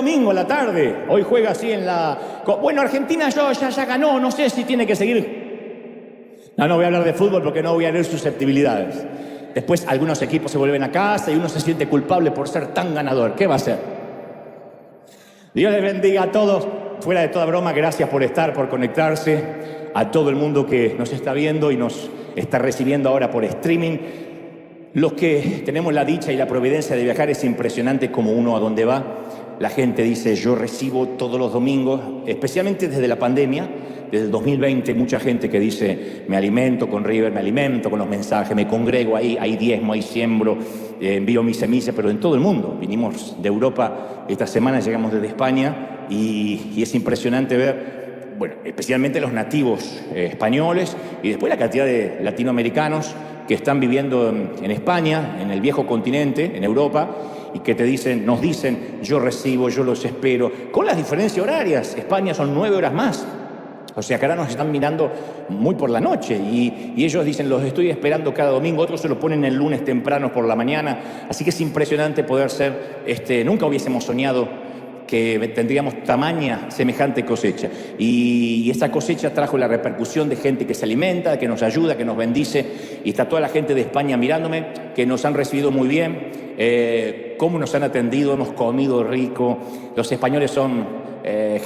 domingo a la tarde. Hoy juega así en la... Bueno, Argentina ya ganó, no sé si tiene que seguir. No voy a hablar de fútbol porque no voy a leer susceptibilidades. Después algunos equipos se vuelven a casa y uno se siente culpable por ser tan ganador. ¿Qué va a hacer? Dios les bendiga a todos. Fuera de toda broma, gracias por estar, por conectarse. A todo el mundo que nos está viendo y nos está recibiendo ahora por streaming. Los que tenemos la dicha y la providencia de viajar, es impresionante como uno a donde va. La gente dice, yo recibo todos los domingos, especialmente desde la pandemia, desde el 2020, mucha gente que dice, me alimento con River, me alimento con los mensajes, me congrego ahí, hay diezmo, hay siembro, envío mis semillas, pero en todo el mundo. Vinimos de Europa, esta semana llegamos desde España y es impresionante ver, bueno, especialmente los nativos españoles y después la cantidad de latinoamericanos que están viviendo en España, en el viejo continente, en Europa, y que nos dicen, yo recibo, yo los espero, con las diferencias horarias. España son 9 horas más. O sea que ahora nos están mirando muy por la noche y ellos dicen, los estoy esperando cada domingo, otros se lo ponen el lunes temprano por la mañana. Así que es impresionante poder ser, nunca hubiésemos soñado que tendríamos tamaña semejante cosecha. Y esa cosecha trajo la repercusión de gente que se alimenta, que nos ayuda, que nos bendice. Y está toda la gente de España mirándome, que nos han recibido muy bien, cómo nos han atendido, hemos comido rico. Los españoles son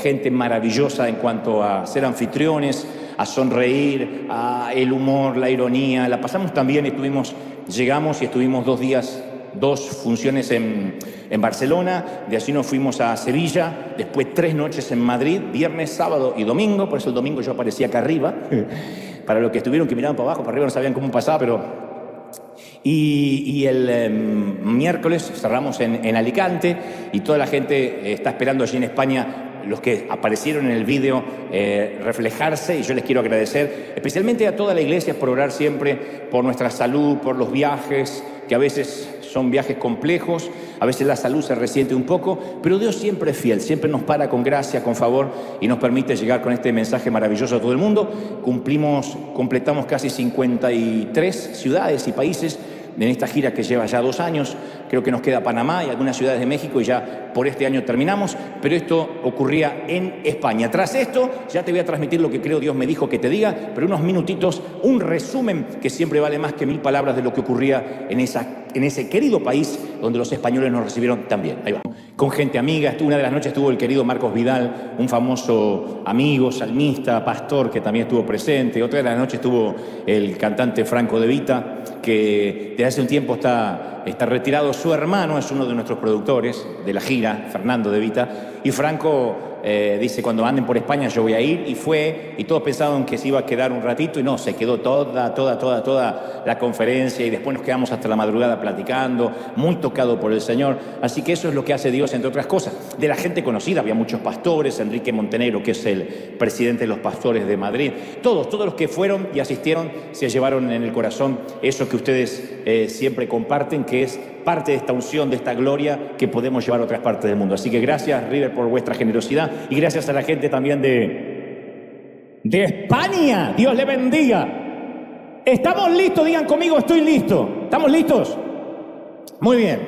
gente maravillosa en cuanto a ser anfitriones, a sonreír, a el humor, la ironía. La pasamos tan bien, llegamos y estuvimos 2 días, 2 funciones en Barcelona, de allí nos fuimos a Sevilla, después 3 noches en Madrid, viernes, sábado y domingo, por eso el domingo yo aparecía acá arriba, para los que estuvieron que miraban para abajo, para arriba no sabían cómo pasaba, pero... Y el miércoles cerramos en Alicante y toda la gente está esperando allí en España, los que aparecieron en el vídeo, reflejarse, y yo les quiero agradecer, especialmente a toda la iglesia por orar siempre por nuestra salud, por los viajes, que a veces son viajes complejos, a veces la salud se resiente un poco, pero Dios siempre es fiel, siempre nos para con gracia, con favor y nos permite llegar con este mensaje maravilloso a todo el mundo. Completamos casi 53 ciudades y países en esta gira que lleva ya 2 años. Creo que nos queda Panamá y algunas ciudades de México y ya por este año terminamos, pero esto ocurría en España. Tras esto, ya te voy a transmitir lo que creo Dios me dijo que te diga, pero unos minutitos, un resumen que siempre vale más que 1000 palabras de lo que ocurría en ese querido país donde los españoles nos recibieron tan bien. Ahí va. Con gente amiga, una de las noches estuvo el querido Marcos Vidal, un famoso amigo, salmista, pastor que también estuvo presente. Otra de las noches estuvo el cantante Franco De Vita, que desde hace un tiempo está retirado. Su hermano es uno de nuestros productores de la gira, Fernando De Vita, y Franco dice, cuando anden por España yo voy a ir, y fue, y todos pensaban que se iba a quedar un ratito, y no, se quedó toda la conferencia, y después nos quedamos hasta la madrugada platicando, muy tocado por el Señor. Así que eso es lo que hace Dios, entre otras cosas. De la gente conocida, había muchos pastores, Enrique Montenegro, que es el presidente de los pastores de Madrid, todos los que fueron y asistieron se llevaron en el corazón eso que ustedes siempre comparten, que es parte de esta unción, de esta gloria que podemos llevar a otras partes del mundo. Así que gracias, River, por vuestra generosidad y gracias a la gente también de España. Dios le bendiga. ¿Estamos listos? Digan conmigo, estoy listo. ¿Estamos listos? Muy bien.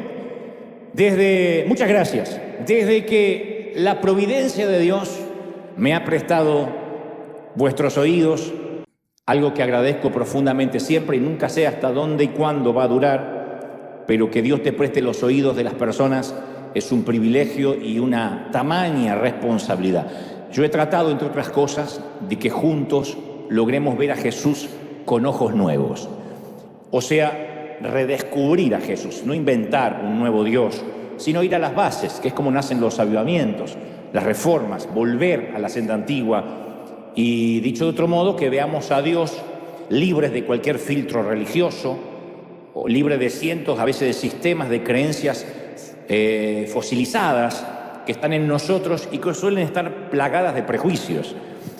Muchas gracias. Desde que la providencia de Dios me ha prestado vuestros oídos, algo que agradezco profundamente siempre y nunca sé hasta dónde y cuándo va a durar, pero que Dios te preste los oídos de las personas es un privilegio y una tamaña responsabilidad. Yo he tratado, entre otras cosas, de que juntos logremos ver a Jesús con ojos nuevos. O sea, redescubrir a Jesús, no inventar un nuevo Dios, sino ir a las bases, que es como nacen los avivamientos, las reformas, volver a la senda antigua. Y dicho de otro modo, que veamos a Dios libres de cualquier filtro religioso, o libre de cientos, a veces, de sistemas de creencias fosilizadas que están en nosotros y que suelen estar plagadas de prejuicios.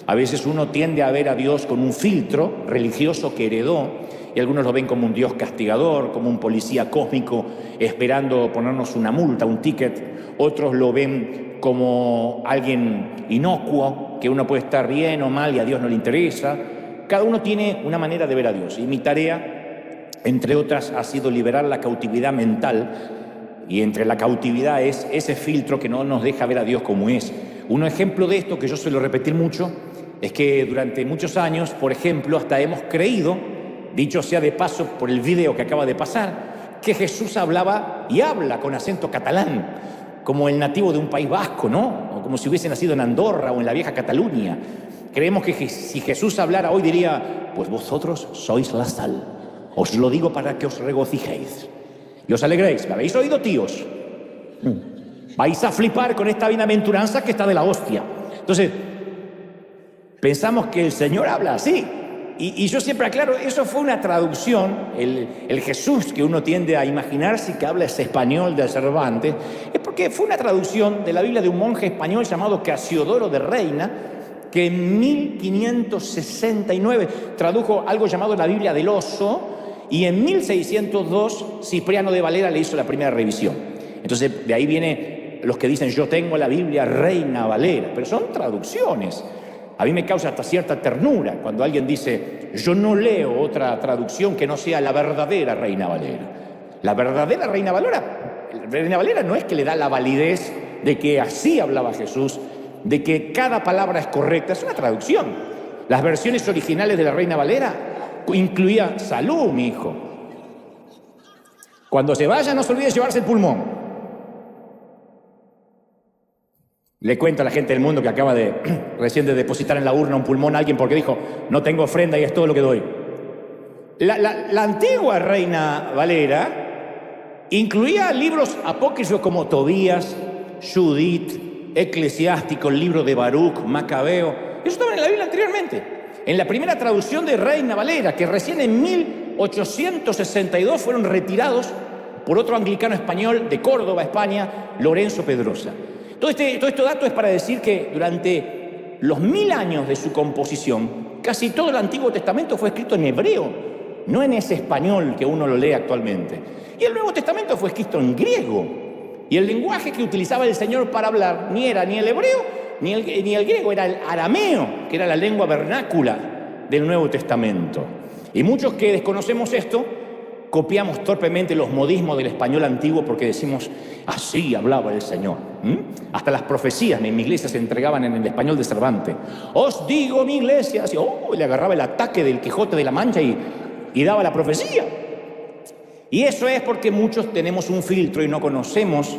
A veces uno tiende a ver a Dios con un filtro religioso que heredó, y algunos lo ven como un Dios castigador, como un policía cósmico esperando ponernos una multa, un ticket. Otros lo ven como alguien inocuo, que uno puede estar bien o mal y a Dios no le interesa. Cada uno tiene una manera de ver a Dios, y mi tarea, entre otras, ha sido liberar la cautividad mental Y entre la cautividad es ese filtro que no nos deja ver a Dios como es. Un ejemplo de esto, que yo suelo repetir mucho, es que durante muchos años, por ejemplo, hasta hemos creído, dicho sea de paso por el video que acaba de pasar, que Jesús hablaba y habla con acento catalán, como el nativo de un país vasco, ¿no? O como si hubiese nacido en Andorra o en la vieja Cataluña. Creemos que si Jesús hablara hoy diría, pues vosotros sois la sal, os lo digo para que os regocijéis y os alegréis. ¿Me habéis oído, tíos? Vais a flipar con esta bienaventuranza que está de la hostia. Entonces, pensamos que el Señor habla así. Y yo siempre aclaro, eso fue una traducción, el Jesús que uno tiende a imaginarse que habla ese español de Cervantes, es porque fue una traducción de la Biblia de un monje español llamado Casiodoro de Reina, que en 1569 tradujo algo llamado la Biblia del Oso, y en 1602 Cipriano de Valera le hizo la primera revisión. Entonces de ahí viene los que dicen yo tengo la Biblia Reina Valera, pero son traducciones. A mí me causa hasta cierta ternura cuando alguien dice yo no leo otra traducción que no sea la verdadera Reina Valera. La verdadera Reina Valera no es que le da la validez de que así hablaba Jesús, de que cada palabra es correcta, es una traducción. Las versiones originales de la Reina Valera incluía salud, mi hijo. Cuando se vaya, no se olvide llevarse el pulmón. Le cuento a la gente del mundo que acaba de recién de depositar en la urna un pulmón a alguien porque dijo, no tengo ofrenda y es todo lo que doy. La antigua Reina Valera incluía libros apócrifos como Tobías, Judith, Eclesiástico, el libro de Baruch, Macabeo. Eso estaba en la Biblia anteriormente. En la primera traducción de Reina Valera, que recién en 1862 fueron retirados por otro anglicano español de Córdoba, España, Lorenzo Pedrosa. Todo este dato es para decir que durante los 1000 años de su composición, casi todo el Antiguo Testamento fue escrito en hebreo, no en ese español que uno lo lee actualmente. Y el Nuevo Testamento fue escrito en griego. Y el lenguaje que utilizaba el Señor para hablar ni era ni el hebreo ni el griego, era el arameo, que era la lengua vernácula del Nuevo Testamento. Y muchos que desconocemos esto, copiamos torpemente los modismos del español antiguo porque decimos, así hablaba el Señor. Hasta las profecías en mi iglesia se entregaban en el español de Cervantes. Os digo, mi iglesia, así, le agarraba el ataque del Quijote de la Mancha y daba la profecía. Y eso es porque muchos tenemos un filtro y no conocemos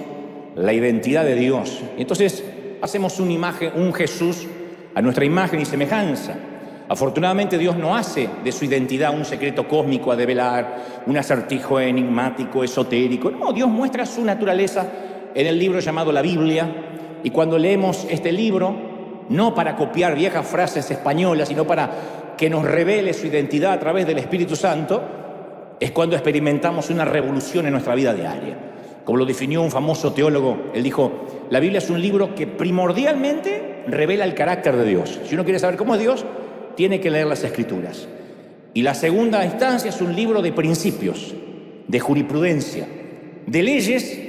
la identidad de Dios. Entonces hacemos una imagen, un Jesús a nuestra imagen y semejanza. Afortunadamente Dios no hace de su identidad un secreto cósmico a develar, un acertijo enigmático, esotérico. No, Dios muestra su naturaleza en el libro llamado la Biblia. Y cuando leemos este libro, no para copiar viejas frases españolas, sino para que nos revele su identidad a través del Espíritu Santo, es cuando experimentamos una revolución en nuestra vida diaria. Como lo definió un famoso teólogo, él dijo, la Biblia es un libro que primordialmente revela el carácter de Dios. Si uno quiere saber cómo es Dios, tiene que leer las Escrituras. Y la segunda instancia es un libro de principios, de jurisprudencia, de leyes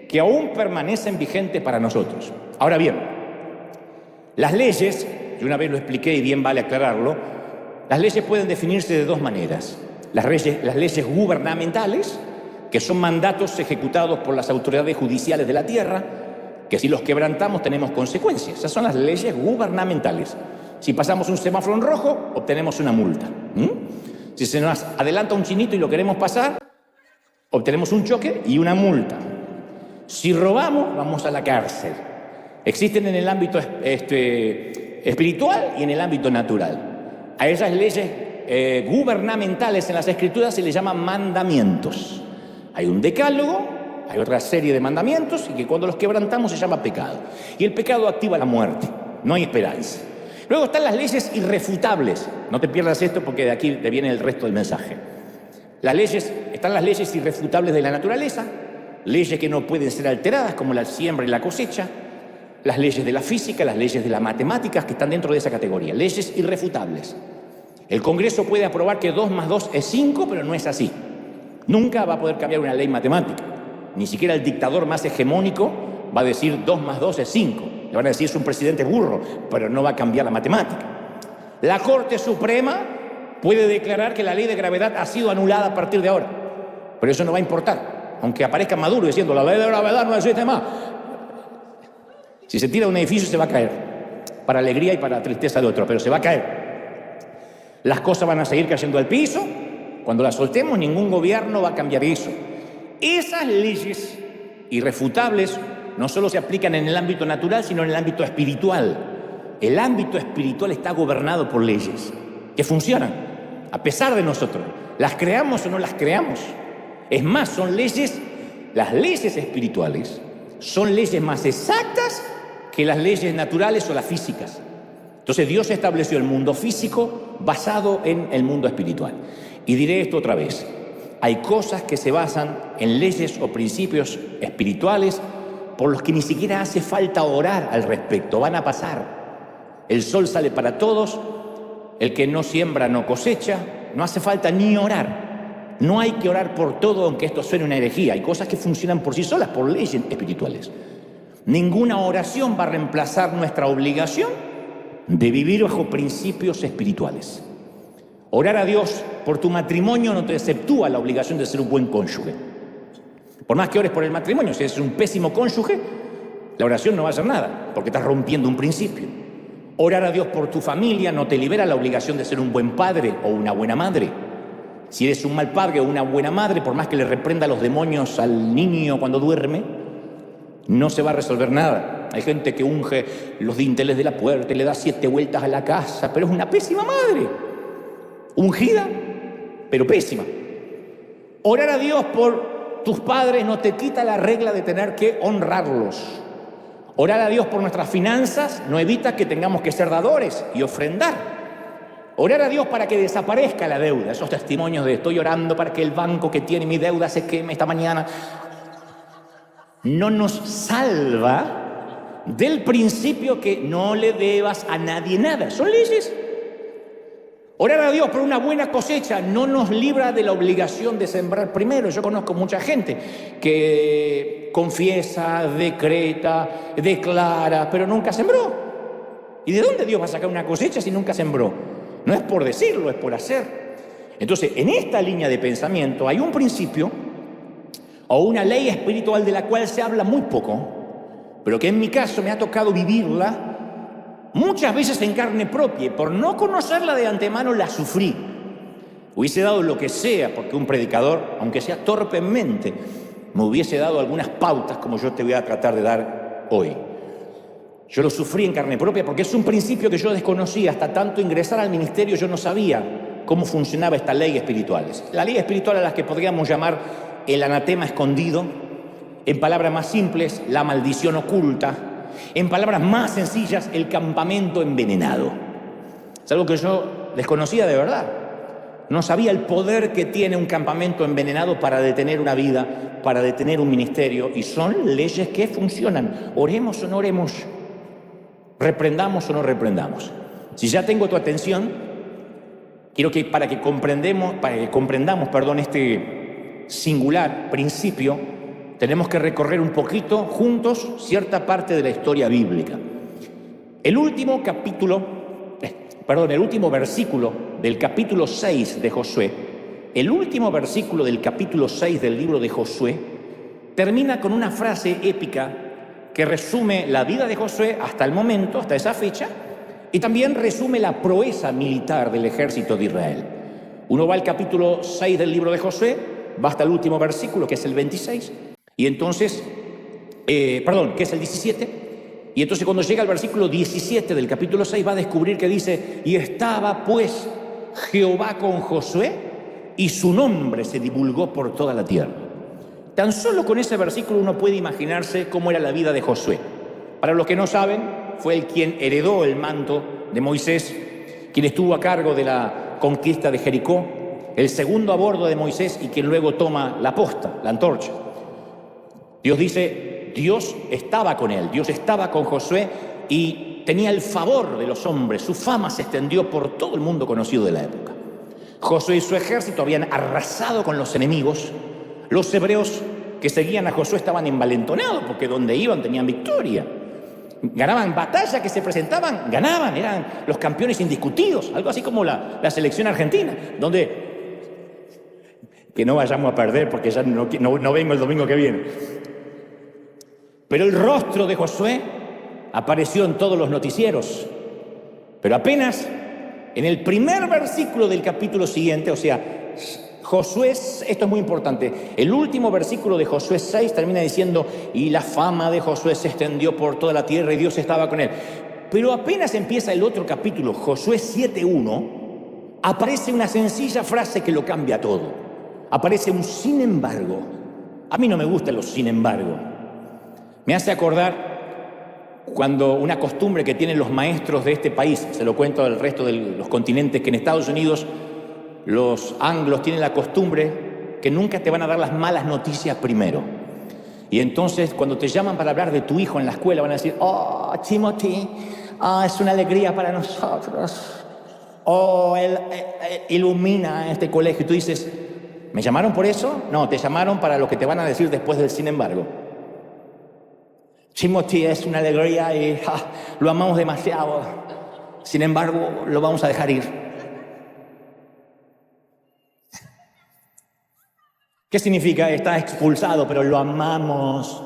que aún permanecen vigentes para nosotros. Ahora bien, las leyes, yo una vez lo expliqué y bien vale aclararlo, las leyes pueden definirse de dos maneras. Las leyes gubernamentales, que son mandatos ejecutados por las autoridades judiciales de la tierra, que si los quebrantamos tenemos consecuencias. Esas son las leyes gubernamentales. Si pasamos un semáforo en rojo, obtenemos una multa. Si se nos adelanta un chinito y lo queremos pasar, obtenemos un choque y una multa. Si robamos, vamos a la cárcel. Existen en el ámbito espiritual y en el ámbito natural. A esas leyes gubernamentales en las Escrituras se les llaman mandamientos. Hay un decálogo, hay otra serie de mandamientos y que cuando los quebrantamos se llama pecado. Y el pecado activa la muerte, no hay esperanza. Luego están las leyes irrefutables. No te pierdas esto porque de aquí te viene el resto del mensaje. Están las leyes irrefutables de la naturaleza, leyes que no pueden ser alteradas como la siembra y la cosecha, las leyes de la física, las leyes de las matemáticas que están dentro de esa categoría, leyes irrefutables. El Congreso puede aprobar que 2 más 2 es 5, pero no es así. Nunca va a poder cambiar una ley matemática. Ni siquiera el dictador más hegemónico va a decir 2 más 2 es 5. Le van a decir es un presidente burro, pero no va a cambiar la matemática. La Corte Suprema puede declarar que la ley de gravedad ha sido anulada a partir de ahora, pero eso no va a importar. aunque aparezca Maduro diciendo la ley de gravedad no existe más. Si se tira de un edificio se va a caer, para alegría y para tristeza de otro, pero se va a caer. Las cosas van a seguir cayendo al piso. Cuando las soltemos, ningún gobierno va a cambiar eso. Esas leyes irrefutables no solo se aplican en el ámbito natural, sino en el ámbito espiritual. El ámbito espiritual está gobernado por leyes que funcionan, a pesar de nosotros. Las creamos o no las creamos. Es más, son leyes, las leyes espirituales son leyes más exactas que las leyes naturales o las físicas. Entonces Dios estableció el mundo físico basado en el mundo espiritual. Y diré esto otra vez. Hay cosas que se basan en leyes o principios espirituales por los que ni siquiera hace falta orar al respecto. Van a pasar. El sol sale para todos. El que no siembra no cosecha. No hace falta ni orar. No hay que orar por todo, aunque esto suene una herejía. Hay cosas que funcionan por sí solas, por leyes espirituales. Ninguna oración va a reemplazar nuestra obligación de vivir bajo principios espirituales. Orar a Dios por tu matrimonio no te exceptúa la obligación de ser un buen cónyuge. Por más que ores por el matrimonio, si eres un pésimo cónyuge, la oración no va a hacer nada, porque estás rompiendo un principio. Orar a Dios por tu familia no te libera la obligación de ser un buen padre o una buena madre. Si eres un mal padre o una buena madre, por más que le reprenda los demonios al niño cuando duerme, no se va a resolver nada. Hay gente que unge los dinteles de la puerta y le da 7 vueltas a la casa, pero es una pésima madre. Ungida, pero pésima. Orar a Dios por tus padres no te quita la regla de tener que honrarlos. Orar a Dios por nuestras finanzas no evita que tengamos que ser dadores y ofrendar. Orar a Dios para que desaparezca la deuda. Esos testimonios de estoy orando para que el banco que tiene mi deuda se queme esta mañana, no nos salva del principio que no le debas a nadie nada. Son leyes. Orar a Dios por una buena cosecha no nos libra de la obligación de sembrar primero. Yo conozco mucha gente que confiesa, decreta, declara, pero nunca sembró. ¿Y de dónde Dios va a sacar una cosecha si nunca sembró? No es por decirlo, es por hacer. Entonces, en esta línea de pensamiento hay un principio o una ley espiritual de la cual se habla muy poco, pero que en mi caso me ha tocado vivirla muchas veces en carne propia, y por no conocerla de antemano la sufrí. Hubiese dado lo que sea porque un predicador, aunque sea torpemente, me hubiese dado algunas pautas como yo te voy a tratar de dar hoy. Yo lo sufrí en carne propia porque es un principio que yo desconocía. Hasta tanto ingresar al ministerio yo no sabía cómo funcionaba esta ley espiritual. La ley espiritual a la que podríamos llamar el anatema escondido, en palabras más simples, la maldición oculta, en palabras más sencillas, el campamento envenenado. Es algo que yo desconocía de verdad. No sabía el poder que tiene un campamento envenenado para detener una vida, para detener un ministerio. Y son leyes que funcionan. Oremos o no oremos, reprendamos o no reprendamos. Si ya tengo tu atención, quiero que para que comprendamos, este singular principio, tenemos que recorrer un poquito juntos cierta parte de la historia bíblica. El último versículo del capítulo 6 de Josué, el último versículo del capítulo 6 del libro de Josué, termina con una frase épica que resume la vida de Josué hasta el momento, hasta esa fecha, y también resume la proeza militar del ejército de Israel. Uno va al capítulo 6 del libro de Josué, va hasta el último versículo, que es el 26, y entonces, que es el 17, y entonces cuando llega al versículo 17 del capítulo 6 va a descubrir que dice, y estaba pues Jehová con Josué, y su nombre se divulgó por toda la tierra. Tan solo con ese versículo uno puede imaginarse cómo era la vida de Josué. Para los que no saben, fue él quien heredó el manto de Moisés, quien estuvo a cargo de la conquista de Jericó, el segundo a bordo de Moisés y quien luego toma la posta, la antorcha. Dios dice, Dios estaba con él, Dios estaba con Josué y tenía el favor de los hombres. Su fama se extendió por todo el mundo conocido de la época. Josué y su ejército habían arrasado con los enemigos. Los hebreos que seguían a Josué estaban envalentonados porque donde iban tenían victoria. Ganaban batallas que se presentaban, ganaban, eran los campeones indiscutidos, algo así como la selección argentina, donde que no vayamos a perder porque ya no vengo el domingo que viene. Pero el rostro de Josué apareció en todos los noticieros. Pero apenas en el primer versículo del capítulo siguiente, o sea, Josué, esto es muy importante, el último versículo de Josué 6 termina diciendo, y la fama de Josué se extendió por toda la tierra y Dios estaba con él. Pero apenas empieza el otro capítulo, Josué 7:1, aparece una sencilla frase que lo cambia todo. Aparece un sin embargo. A mí no me gustan los sin embargo. Me hace acordar cuando una costumbre que tienen los maestros de este país, se lo cuento al resto de los continentes, que en Estados Unidos los anglos tienen la costumbre que nunca te van a dar las malas noticias primero. Y entonces cuando te llaman para hablar de tu hijo en la escuela van a decir, oh, Timothy, es una alegría para nosotros. Oh, él ilumina este colegio. Y tú dices, ¿me llamaron por eso? No, te llamaron para lo que te van a decir después del sin embargo. Timothy es una alegría y lo amamos demasiado. Sin embargo, lo vamos a dejar ir. ¿Qué significa? Está expulsado, pero lo amamos.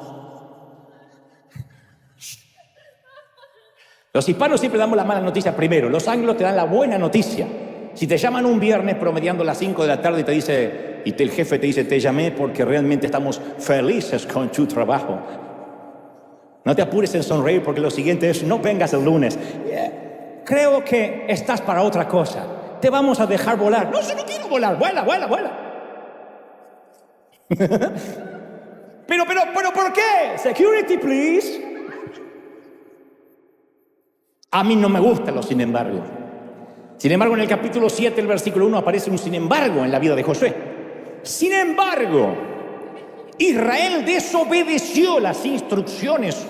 Los hispanos siempre damos la mala noticia primero. Los anglos te dan la buena noticia. Si te llaman un viernes promediando las 5 de la tarde y el jefe te dice, te llamé porque realmente estamos felices con tu trabajo. No te apures en sonreír porque lo siguiente es, no vengas el lunes. Creo que estás para otra cosa. Te vamos a dejar volar. No, yo no quiero volar. Vuela. pero, ¿por qué? Security, please. A mí no me gustan los sin embargo. Sin embargo, en el capítulo 7, el versículo 1, aparece un sin embargo en la vida de Josué. Sin embargo, Israel desobedeció las instrucciones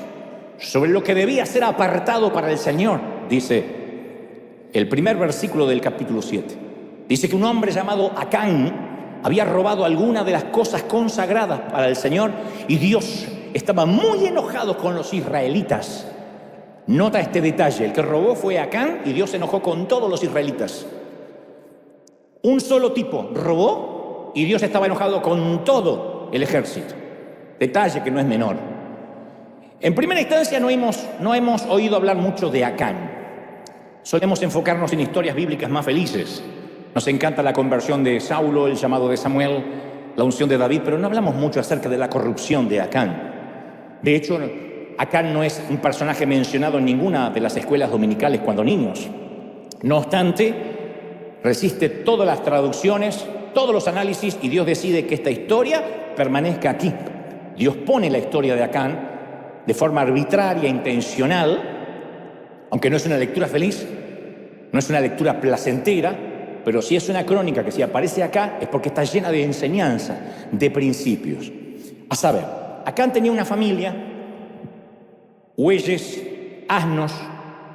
sobre lo que debía ser apartado para el Señor, dice el primer versículo del capítulo 7. Dice que un hombre llamado Acán había robado alguna de las cosas consagradas para el Señor y Dios estaba muy enojado con los israelitas. Nota este detalle, el que robó fue Acán y Dios se enojó con todos los israelitas. Un solo tipo robó y Dios estaba enojado con todo el ejército. Detalle que no es menor. En primera instancia no hemos oído hablar mucho de Acán. Solemos enfocarnos en historias bíblicas más felices. Nos encanta la conversión de Saulo, el llamado de Samuel, la unción de David, pero no hablamos mucho acerca de la corrupción de Acán. De hecho, Acán no es un personaje mencionado en ninguna de las escuelas dominicales cuando niños. No obstante, resiste todas las traducciones, todos los análisis y Dios decide que esta historia permanezca aquí. Dios pone la historia de Acán de forma arbitraria, intencional, aunque no es una lectura feliz, no es una lectura placentera, pero sí es una crónica que si aparece acá es porque está llena de enseñanza, de principios. A saber, Acán tenía una familia, bueyes, asnos,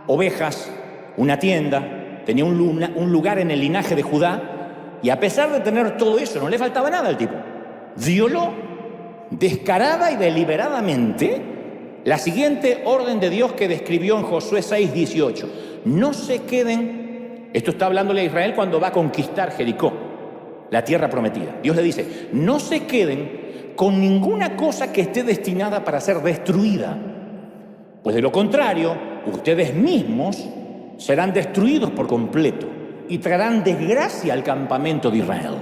ovejas, una tienda, tenía un lugar en el linaje de Judá, y a pesar de tener todo eso, no le faltaba nada al tipo. Violó descarada y deliberadamente la siguiente orden de Dios que describió en Josué 6:18. No se queden, esto está hablándole a Israel cuando va a conquistar Jericó, la tierra prometida. Dios le dice, no se queden con ninguna cosa que esté destinada para ser destruida, pues de lo contrario, ustedes mismos serán destruidos por completo y traerán desgracia al campamento de Israel.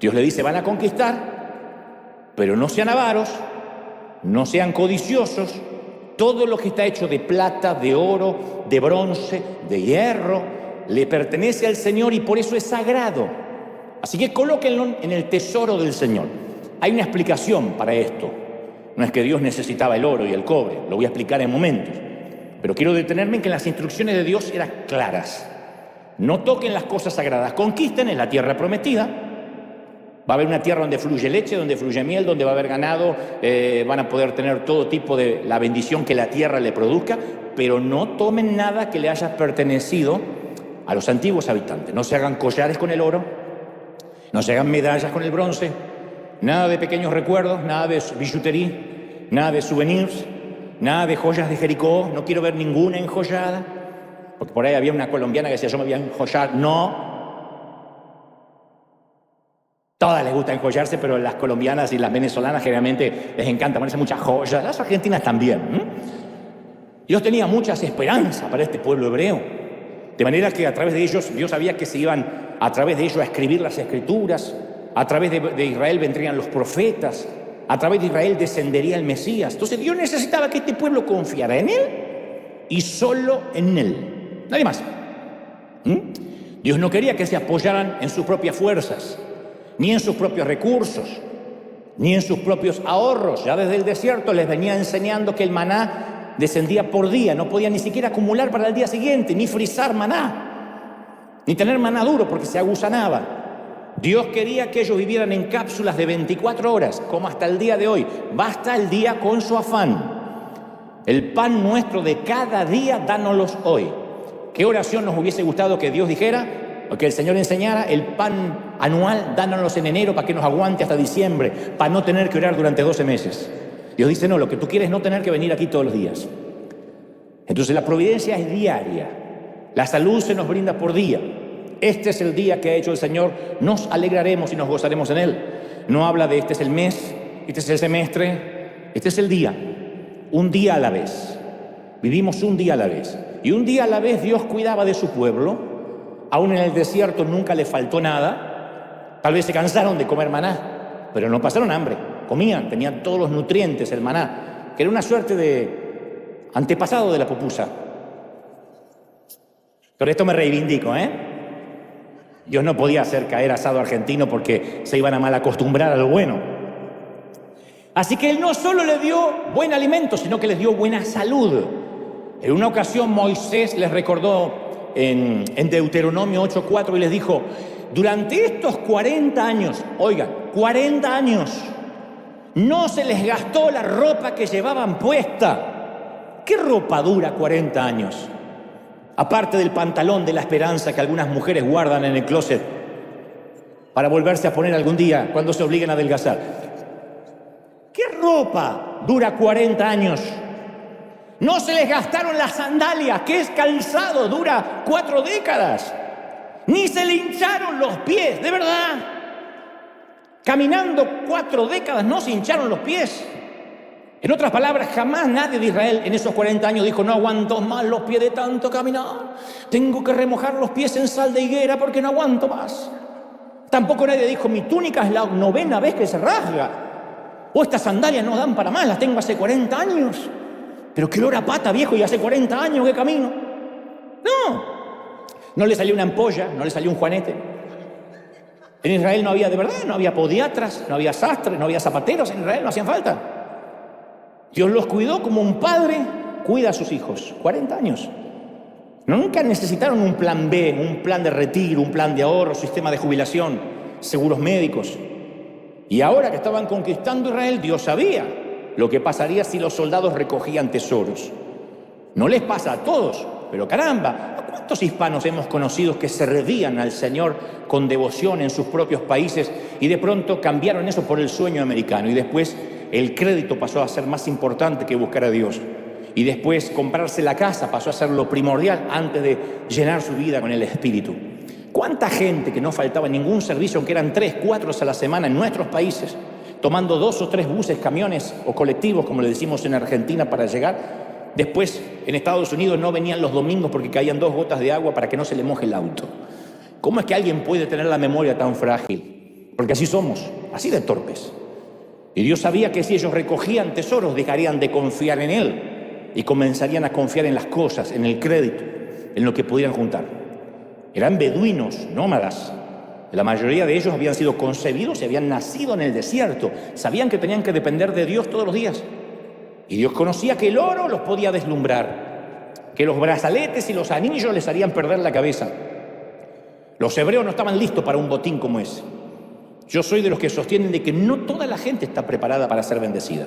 Dios le dice, van a conquistar, pero no sean avaros, no sean codiciosos. Todo lo que está hecho de plata, de oro, de bronce, de hierro, le pertenece al Señor y por eso es sagrado. Así que colóquenlo en el tesoro del Señor. Hay una explicación para esto. No es que Dios necesitaba el oro y el cobre, lo voy a explicar en momentos. Pero quiero detenerme en que las instrucciones de Dios eran claras. No toquen las cosas sagradas, conquisten en la tierra prometida. Va a haber una tierra donde fluye leche, donde fluye miel, donde va a haber ganado, van a poder tener todo tipo de la bendición que la tierra le produzca, pero no tomen nada que le haya pertenecido a los antiguos habitantes. No se hagan collares con el oro, no se hagan medallas con el bronce, nada de pequeños recuerdos, nada de billutería, nada de souvenirs, nada de joyas de Jericó. No quiero ver ninguna enjollada, porque por ahí había una colombiana que decía, yo me voy a enjollar. No. Todas les gusta enjollarse, pero las colombianas y las venezolanas generalmente les encanta ponerse muchas joyas. Las argentinas también. Dios tenía muchas esperanzas para este pueblo hebreo. De manera que a través de ellos, Dios sabía que se iban a través de ellos a escribir las Escrituras. A través de Israel vendrían los profetas. A través de Israel descendería el Mesías. Entonces Dios necesitaba que este pueblo confiara en Él y solo en Él. Nadie más. Dios no quería que se apoyaran en sus propias fuerzas, ni en sus propios recursos, ni en sus propios ahorros. Ya desde el desierto les venía enseñando que el maná descendía por día. No podían ni siquiera acumular para el día siguiente, ni frizar maná, ni tener maná duro porque se agusanaba. Dios quería que ellos vivieran en cápsulas de 24 horas, como hasta el día de hoy. Basta el día con su afán. El pan nuestro de cada día, dánoslos hoy. ¿Qué oración nos hubiese gustado que Dios dijera? O que el Señor enseñara: el pan anual, dánoslos en enero para que nos aguante hasta diciembre, para no tener que orar durante 12 meses. Dios dice: no, lo que tú quieres es no tener que venir aquí todos los días. Entonces la providencia es diaria. La salud se nos brinda por día. Este es el día que ha hecho el Señor, nos alegraremos y nos gozaremos en Él. No habla de este es el mes, este es el semestre, este es el día, un día a la vez. Vivimos un día a la vez. Y un día a la vez Dios cuidaba de su pueblo. Aún en el desierto nunca le faltó nada. Tal vez se cansaron de comer maná, pero no pasaron hambre. Comían, tenían todos los nutrientes, el maná, que era una suerte de antepasado de la pupusa. Pero esto me reivindico, Dios no podía hacer caer asado argentino porque se iban a mal acostumbrar a lo bueno. Así que Él no solo le dio buen alimento, sino que les dio buena salud. En una ocasión Moisés les recordó en Deuteronomio 8:4 y les dijo: durante estos 40 años, oigan, 40 años, no se les gastó la ropa que llevaban puesta. ¿Qué ropa dura 40 años? Aparte del pantalón de la esperanza que algunas mujeres guardan en el closet para volverse a poner algún día cuando se obliguen a adelgazar. ¿Qué ropa dura 40 años? No se les gastaron las sandalias, que es calzado, dura 4 décadas. Ni se le hincharon los pies, de verdad. Caminando 4 décadas no se hincharon los pies. En otras palabras, jamás nadie de Israel en esos 40 años dijo: no aguanto más los pies de tanto caminar, tengo que remojar los pies en sal de higuera porque no aguanto más. Tampoco nadie dijo: mi túnica es la 9ª vez que se rasga, o estas sandalias no dan para más, las tengo hace 40 años. Pero qué olor a pata, viejo, y hace 40 años que camino. No le salió una ampolla, no le salió un juanete. En Israel no había, de verdad, no había podiatras, no había sastres, no había zapateros, en Israel no hacían falta. Dios los cuidó como un padre cuida a sus hijos. 40 años. Nunca necesitaron un plan B, un plan de retiro, un plan de ahorro, sistema de jubilación, seguros médicos. Y ahora que estaban conquistando Israel, Dios sabía lo que pasaría si los soldados recogían tesoros. No les pasa a todos, pero caramba, ¿a cuántos hispanos hemos conocido que servían al Señor con devoción en sus propios países y de pronto cambiaron eso por el sueño americano? Y después el crédito pasó a ser más importante que buscar a Dios. Y después comprarse la casa pasó a ser lo primordial antes de llenar su vida con el Espíritu. ¿Cuánta gente que no faltaba ningún servicio, aunque eran 3, 4 a la semana en nuestros países, tomando 2 o 3 buses, camiones o colectivos, como le decimos en Argentina, para llegar? Después, en Estados Unidos no venían los domingos porque caían 2 gotas de agua para que no se le moje el auto. ¿Cómo es que alguien puede tener la memoria tan frágil? Porque así somos, así de torpes. Y Dios sabía que si ellos recogían tesoros, dejarían de confiar en Él y comenzarían a confiar en las cosas, en el crédito, en lo que pudieran juntar. Eran beduinos, nómadas. La mayoría de ellos habían sido concebidos y habían nacido en el desierto. Sabían que tenían que depender de Dios todos los días. Y Dios conocía que el oro los podía deslumbrar, que los brazaletes y los anillos les harían perder la cabeza. Los hebreos no estaban listos para un botín como ese. Yo soy de los que sostienen de que no toda la gente está preparada para ser bendecida.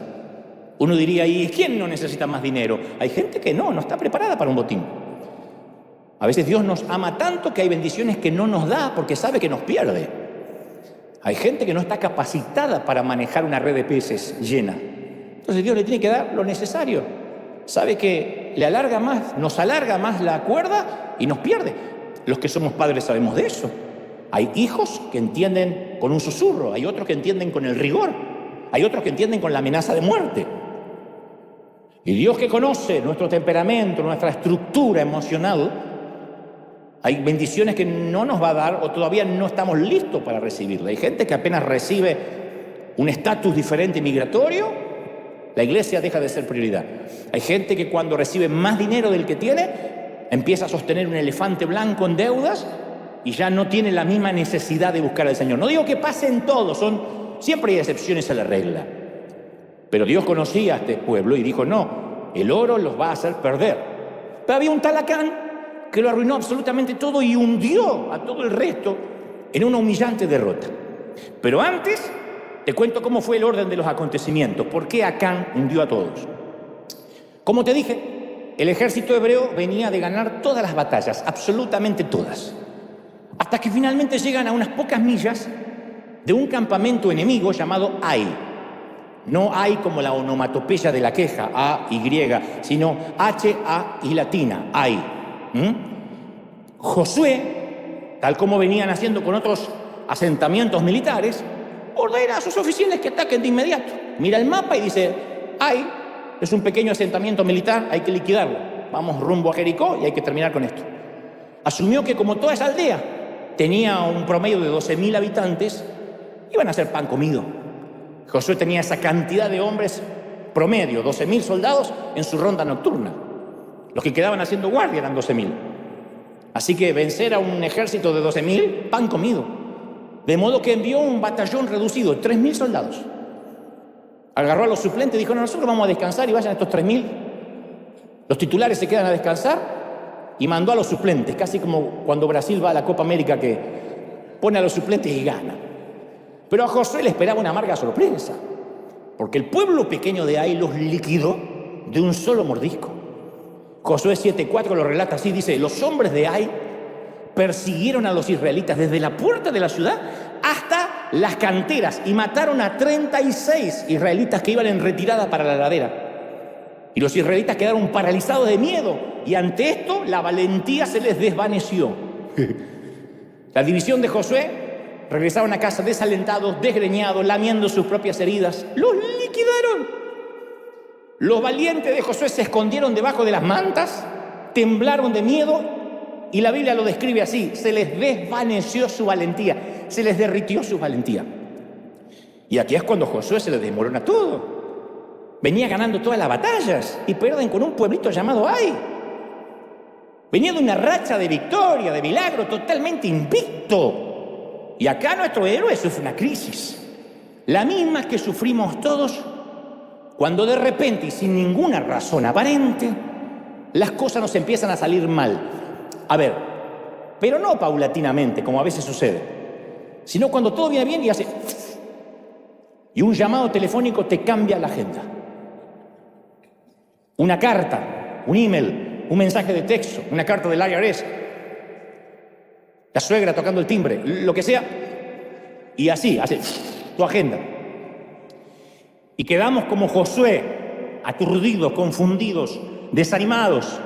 Uno diría: ¿y quién no necesita más dinero? Hay gente que no está preparada para un botín. A veces Dios nos ama tanto que hay bendiciones que no nos da porque sabe que nos pierde. Hay gente que no está capacitada para manejar una red de peces llena. Entonces Dios le tiene que dar lo necesario. Sabe que le alarga más, nos alarga más la cuerda y nos pierde. Los que somos padres sabemos de eso. Hay hijos que entienden con un susurro, hay otros que entienden con el rigor, hay otros que entienden con la amenaza de muerte. Y Dios, que conoce nuestro temperamento, nuestra estructura emocional, hay bendiciones que no nos va a dar o todavía no estamos listos para recibirla. Hay gente que apenas recibe un estatus diferente migratorio, la iglesia deja de ser prioridad. Hay gente que cuando recibe más dinero del que tiene, empieza a sostener un elefante blanco en deudas y ya no tiene la misma necesidad de buscar al Señor. No digo que pasen todos, siempre hay excepciones a la regla. Pero Dios conocía a este pueblo y dijo, no, el oro los va a hacer perder. Pero había un tal Acán que lo arruinó absolutamente todo y hundió a todo el resto en una humillante derrota. Pero antes te cuento cómo fue el orden de los acontecimientos, por qué Acán hundió a todos. Como te dije, el ejército hebreo venía de ganar todas las batallas, absolutamente todas, hasta que finalmente llegan a unas pocas millas de un campamento enemigo llamado Ai. No Ai como la onomatopeya de la queja, A-Y, sino H-A y latina, Ai. Josué, tal como venían haciendo con otros asentamientos militares, ordena a sus oficiales que ataquen de inmediato. Mira el mapa y dice, Ai es un pequeño asentamiento militar, hay que liquidarlo. Vamos rumbo a Jericó y hay que terminar con esto. Asumió que como toda esa aldea tenía un promedio de 12.000 habitantes, iban a ser pan comido. Josué tenía esa cantidad de hombres promedio, 12.000 soldados en su ronda nocturna. Los que quedaban haciendo guardia eran 12.000. Así que vencer a un ejército de 12.000, pan comido. De modo que envió un batallón reducido, 3.000 soldados. Agarró a los suplentes y dijo, no, nosotros vamos a descansar y vayan estos 3.000. Los titulares se quedan a descansar y mandó a los suplentes, casi como cuando Brasil va a la Copa América que pone a los suplentes y gana. Pero a Josué le esperaba una amarga sorpresa, porque el pueblo pequeño de Ai los liquidó de un solo mordisco. Josué 7:4 lo relata así, dice, los hombres de Ai persiguieron a los israelitas desde la puerta de la ciudad hasta las canteras y mataron a 36 israelitas que iban en retirada para la ladera. Y los israelitas quedaron paralizados de miedo y ante esto la valentía se les desvaneció. La división de Josué regresaron a casa desalentados, desgreñados, lamiendo sus propias heridas. ¡Los liquidaron! Los valientes de Josué se escondieron debajo de las mantas, temblaron de miedo y la Biblia lo describe así, se les desvaneció su valentía, se les derritió su valentía. Y aquí es cuando Josué se les desmorona todo. Venía ganando todas las batallas y pierden con un pueblito llamado Ai. Venía de una racha de victoria, de milagro, totalmente invicto. Y acá nuestro héroe sufre una crisis, la misma que sufrimos todos cuando de repente y sin ninguna razón aparente las cosas nos empiezan a salir mal. A ver, pero no paulatinamente, como a veces sucede, sino cuando todo viene bien y hace... y un llamado telefónico te cambia la agenda. Una carta, un email, un mensaje de texto, una carta del IRS, la suegra tocando el timbre, lo que sea, y así, hace tu agenda. Y quedamos como Josué, aturdidos, confundidos, desanimados.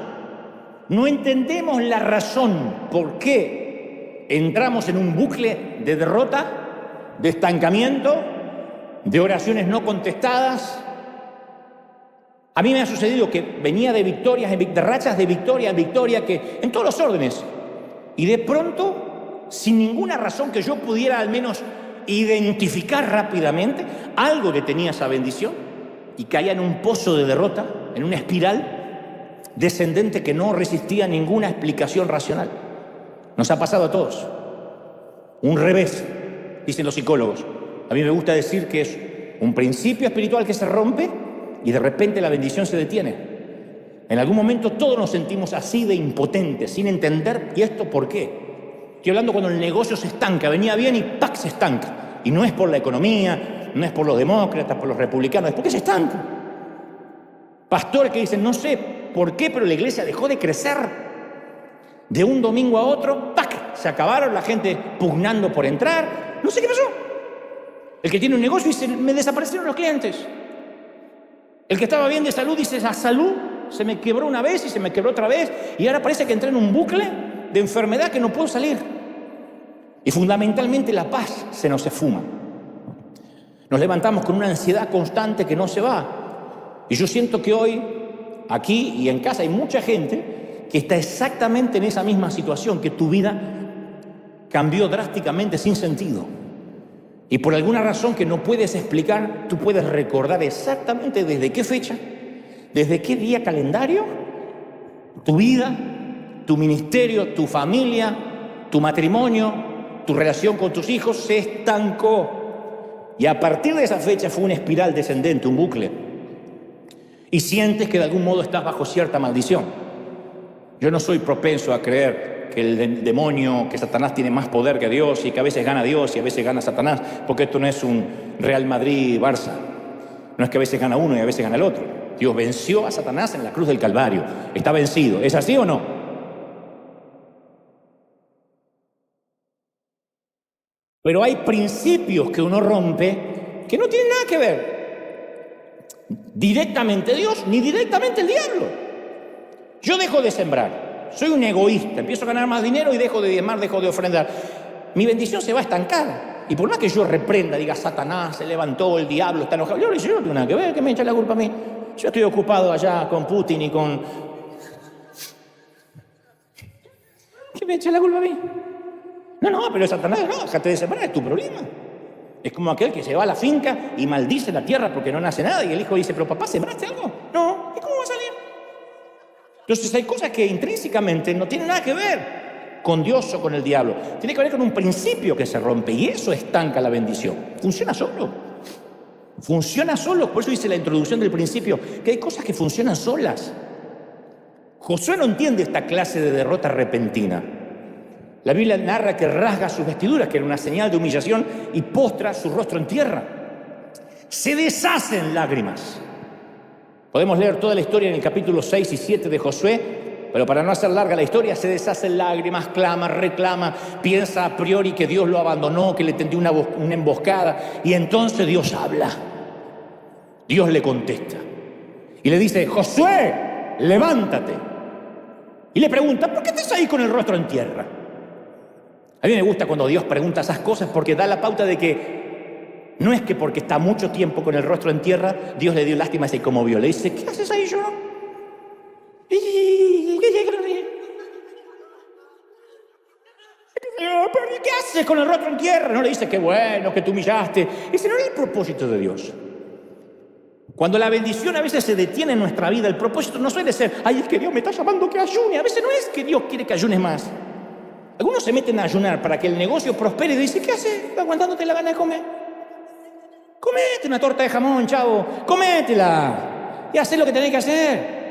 No entendemos la razón por qué entramos en un bucle de derrota, de estancamiento, de oraciones no contestadas. A mí me ha sucedido que venía de victorias, de rachas de victoria en victoria, que en todos los órdenes. Y de pronto, sin ninguna razón que yo pudiera al menos identificar rápidamente, algo detenía esa bendición y caía en un pozo de derrota, en una espiral descendente que no resistía ninguna explicación racional. Nos ha pasado a todos. Un revés, dicen los psicólogos. A mí me gusta decir que es un principio espiritual que se rompe y de repente la bendición se detiene. En algún momento todos nos sentimos así de impotentes, sin entender, ¿y esto por qué? Estoy hablando cuando el negocio se estanca, venía bien y ¡pac! Se estanca. Y no es por la economía, no es por los demócratas, por los republicanos, es porque se estanca. Pastores que dicen, no sé por qué, pero la iglesia dejó de crecer. De un domingo a otro, ¡pac! Se acabaron, la gente pugnando por entrar. No sé qué pasó. El que tiene un negocio dice, me desaparecieron los clientes. El que estaba bien de salud dice, la salud se me quebró una vez y se me quebró otra vez y ahora parece que entré en un bucle de enfermedad que no puedo salir. Y fundamentalmente la paz se nos esfuma. Nos levantamos con una ansiedad constante que no se va. Y yo siento que hoy, aquí y en casa, hay mucha gente que está exactamente en esa misma situación, que tu vida cambió drásticamente sin sentido. Y por alguna razón que no puedes explicar, tú puedes recordar exactamente desde qué fecha, desde qué día calendario, tu vida, tu ministerio, tu familia, tu matrimonio, tu relación con tus hijos se estancó. Y a partir de esa fecha fue una espiral descendente, un bucle. Y sientes que de algún modo estás bajo cierta maldición. Yo no soy propenso a creer que el demonio, que Satanás tiene más poder que Dios y que a veces gana Dios y a veces gana Satanás, porque esto no es un Real Madrid-Barça. No es que a veces gana uno y a veces gana el otro. Dios venció a Satanás en la cruz del Calvario. Está vencido. ¿Es así o no? Pero hay principios que uno rompe que no tienen nada que ver directamente Dios ni directamente el diablo. Yo dejo de sembrar, soy un egoísta, empiezo a ganar más dinero y dejo de diezmar, dejo de ofrendar. Mi bendición se va a estancar. Y por más que yo reprenda, diga Satanás se levantó, el diablo está enojado, yo no tengo nada que ver, que me echa la culpa a mí. Yo estoy ocupado allá con Putin y con... ¿Qué me echa la culpa a mí? No, pero Satanás, no, déjate de sembrar, es tu problema. Es como aquel que se va a la finca y maldice la tierra porque no nace nada y el hijo dice, pero papá, ¿sembraste algo? No, ¿y cómo va a salir? Entonces hay cosas que intrínsecamente no tienen nada que ver con Dios o con el diablo. Tiene que ver con un principio que se rompe y eso estanca la bendición. Funciona solo. Funciona solo. Por eso dice la introducción del principio que hay cosas que funcionan solas. Josué no entiende esta clase de derrota repentina. La Biblia narra que rasga sus vestiduras, que era una señal de humillación, y postra su rostro en tierra. Se deshacen lágrimas. Podemos leer toda la historia en el capítulo 6 y 7 de Josué, pero para no hacer larga la historia, se deshacen lágrimas, clama, reclama, piensa a priori que Dios lo abandonó, que le tendió una emboscada, y entonces Dios habla. Dios le contesta y le dice, Josué, levántate. Y le pregunta, ¿por qué estás ahí con el rostro en tierra? A mí me gusta cuando Dios pregunta esas cosas porque da la pauta de que no es que porque está mucho tiempo con el rostro en tierra, Dios le dio lástima y se conmovió. Le dice, ¿qué haces ahí, yo? ¿Qué haces con el rostro en tierra? No le dice, qué bueno, que te humillaste. Ese no era el propósito de Dios. Cuando la bendición a veces se detiene en nuestra vida, el propósito no suele ser, ay, es que Dios me está llamando que ayune. A veces no es que Dios quiere que ayunes más. Algunos se meten a ayunar para que el negocio prospere y dicen, ¿qué haces? Aguantándote la gana de comer. Comete una torta de jamón, chavo. Cométela. Y haz lo que tenés que hacer.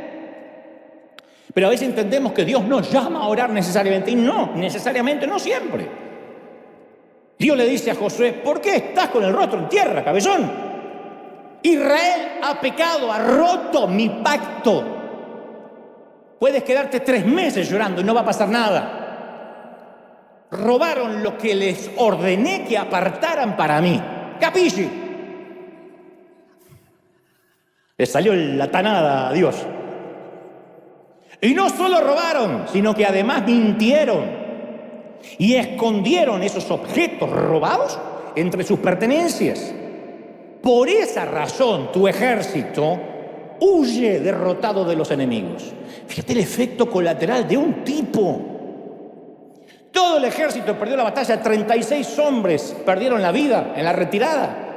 Pero a veces entendemos que Dios nos llama a orar necesariamente. Y no, necesariamente, no siempre. Dios le dice a Josué, ¿por qué estás con el rostro en tierra, cabezón? Israel ha pecado, ha roto mi pacto. Puedes quedarte 3 meses llorando y no va a pasar nada. Robaron lo que les ordené que apartaran para mí. ¿Capisci? Le salió la tanada a Dios. Y no solo robaron, sino que además mintieron y escondieron esos objetos robados entre sus pertenencias. Por esa razón tu ejército huye derrotado de los enemigos. Fíjate el efecto colateral de un tipo. Todo el ejército perdió la batalla, 36 hombres perdieron la vida en la retirada.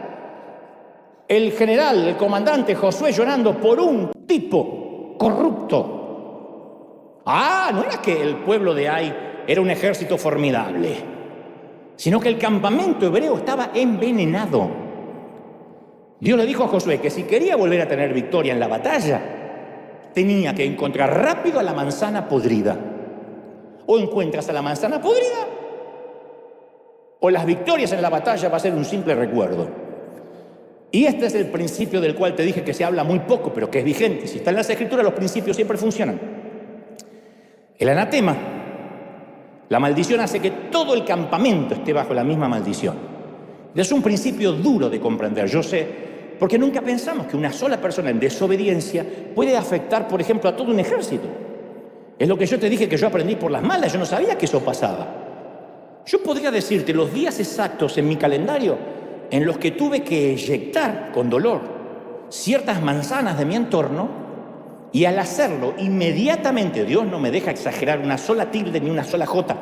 El general, el comandante Josué llorando por un tipo corrupto. No era que el pueblo de Ai era un ejército formidable, sino que el campamento hebreo estaba envenenado. Dios le dijo a Josué que si quería volver a tener victoria en la batalla, tenía que encontrar rápido a la manzana podrida. O encuentras a la manzana podrida, o las victorias en la batalla va a ser un simple recuerdo. Y este es el principio del cual te dije que se habla muy poco, pero que es vigente. Si está en las Escrituras, los principios siempre funcionan. El anatema, la maldición hace que todo el campamento esté bajo la misma maldición. Es un principio duro de comprender, yo sé, porque nunca pensamos que una sola persona en desobediencia puede afectar, por ejemplo, a todo un ejército. Es lo que yo te dije que yo aprendí por las malas, yo no sabía que eso pasaba. Yo podría decirte los días exactos en mi calendario en los que tuve que eyectar con dolor ciertas manzanas de mi entorno, y al hacerlo inmediatamente, Dios no me deja exagerar una sola tilde ni una sola jota,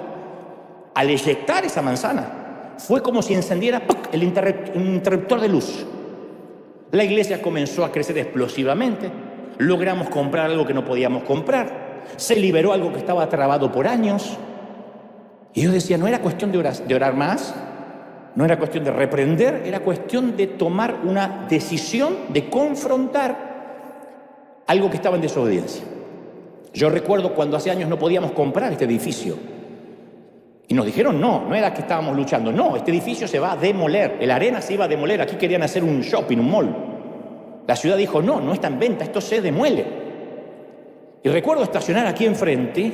al eyectar esa manzana fue como si encendiera el interruptor de luz. La iglesia comenzó a crecer explosivamente, logramos comprar algo que no podíamos comprar, se liberó algo que estaba trabado por años. Y yo decía, no era cuestión de orar más, no era cuestión de reprender, era cuestión de tomar una decisión de confrontar algo que estaba en desobediencia. Yo recuerdo cuando hace años no podíamos comprar este edificio. Y nos dijeron, no era que estábamos luchando, no, este edificio se va a demoler, el Arena se iba a demoler, aquí querían hacer un shopping, un mall. La ciudad dijo, no está en venta, esto se demuele. Y recuerdo estacionar aquí enfrente,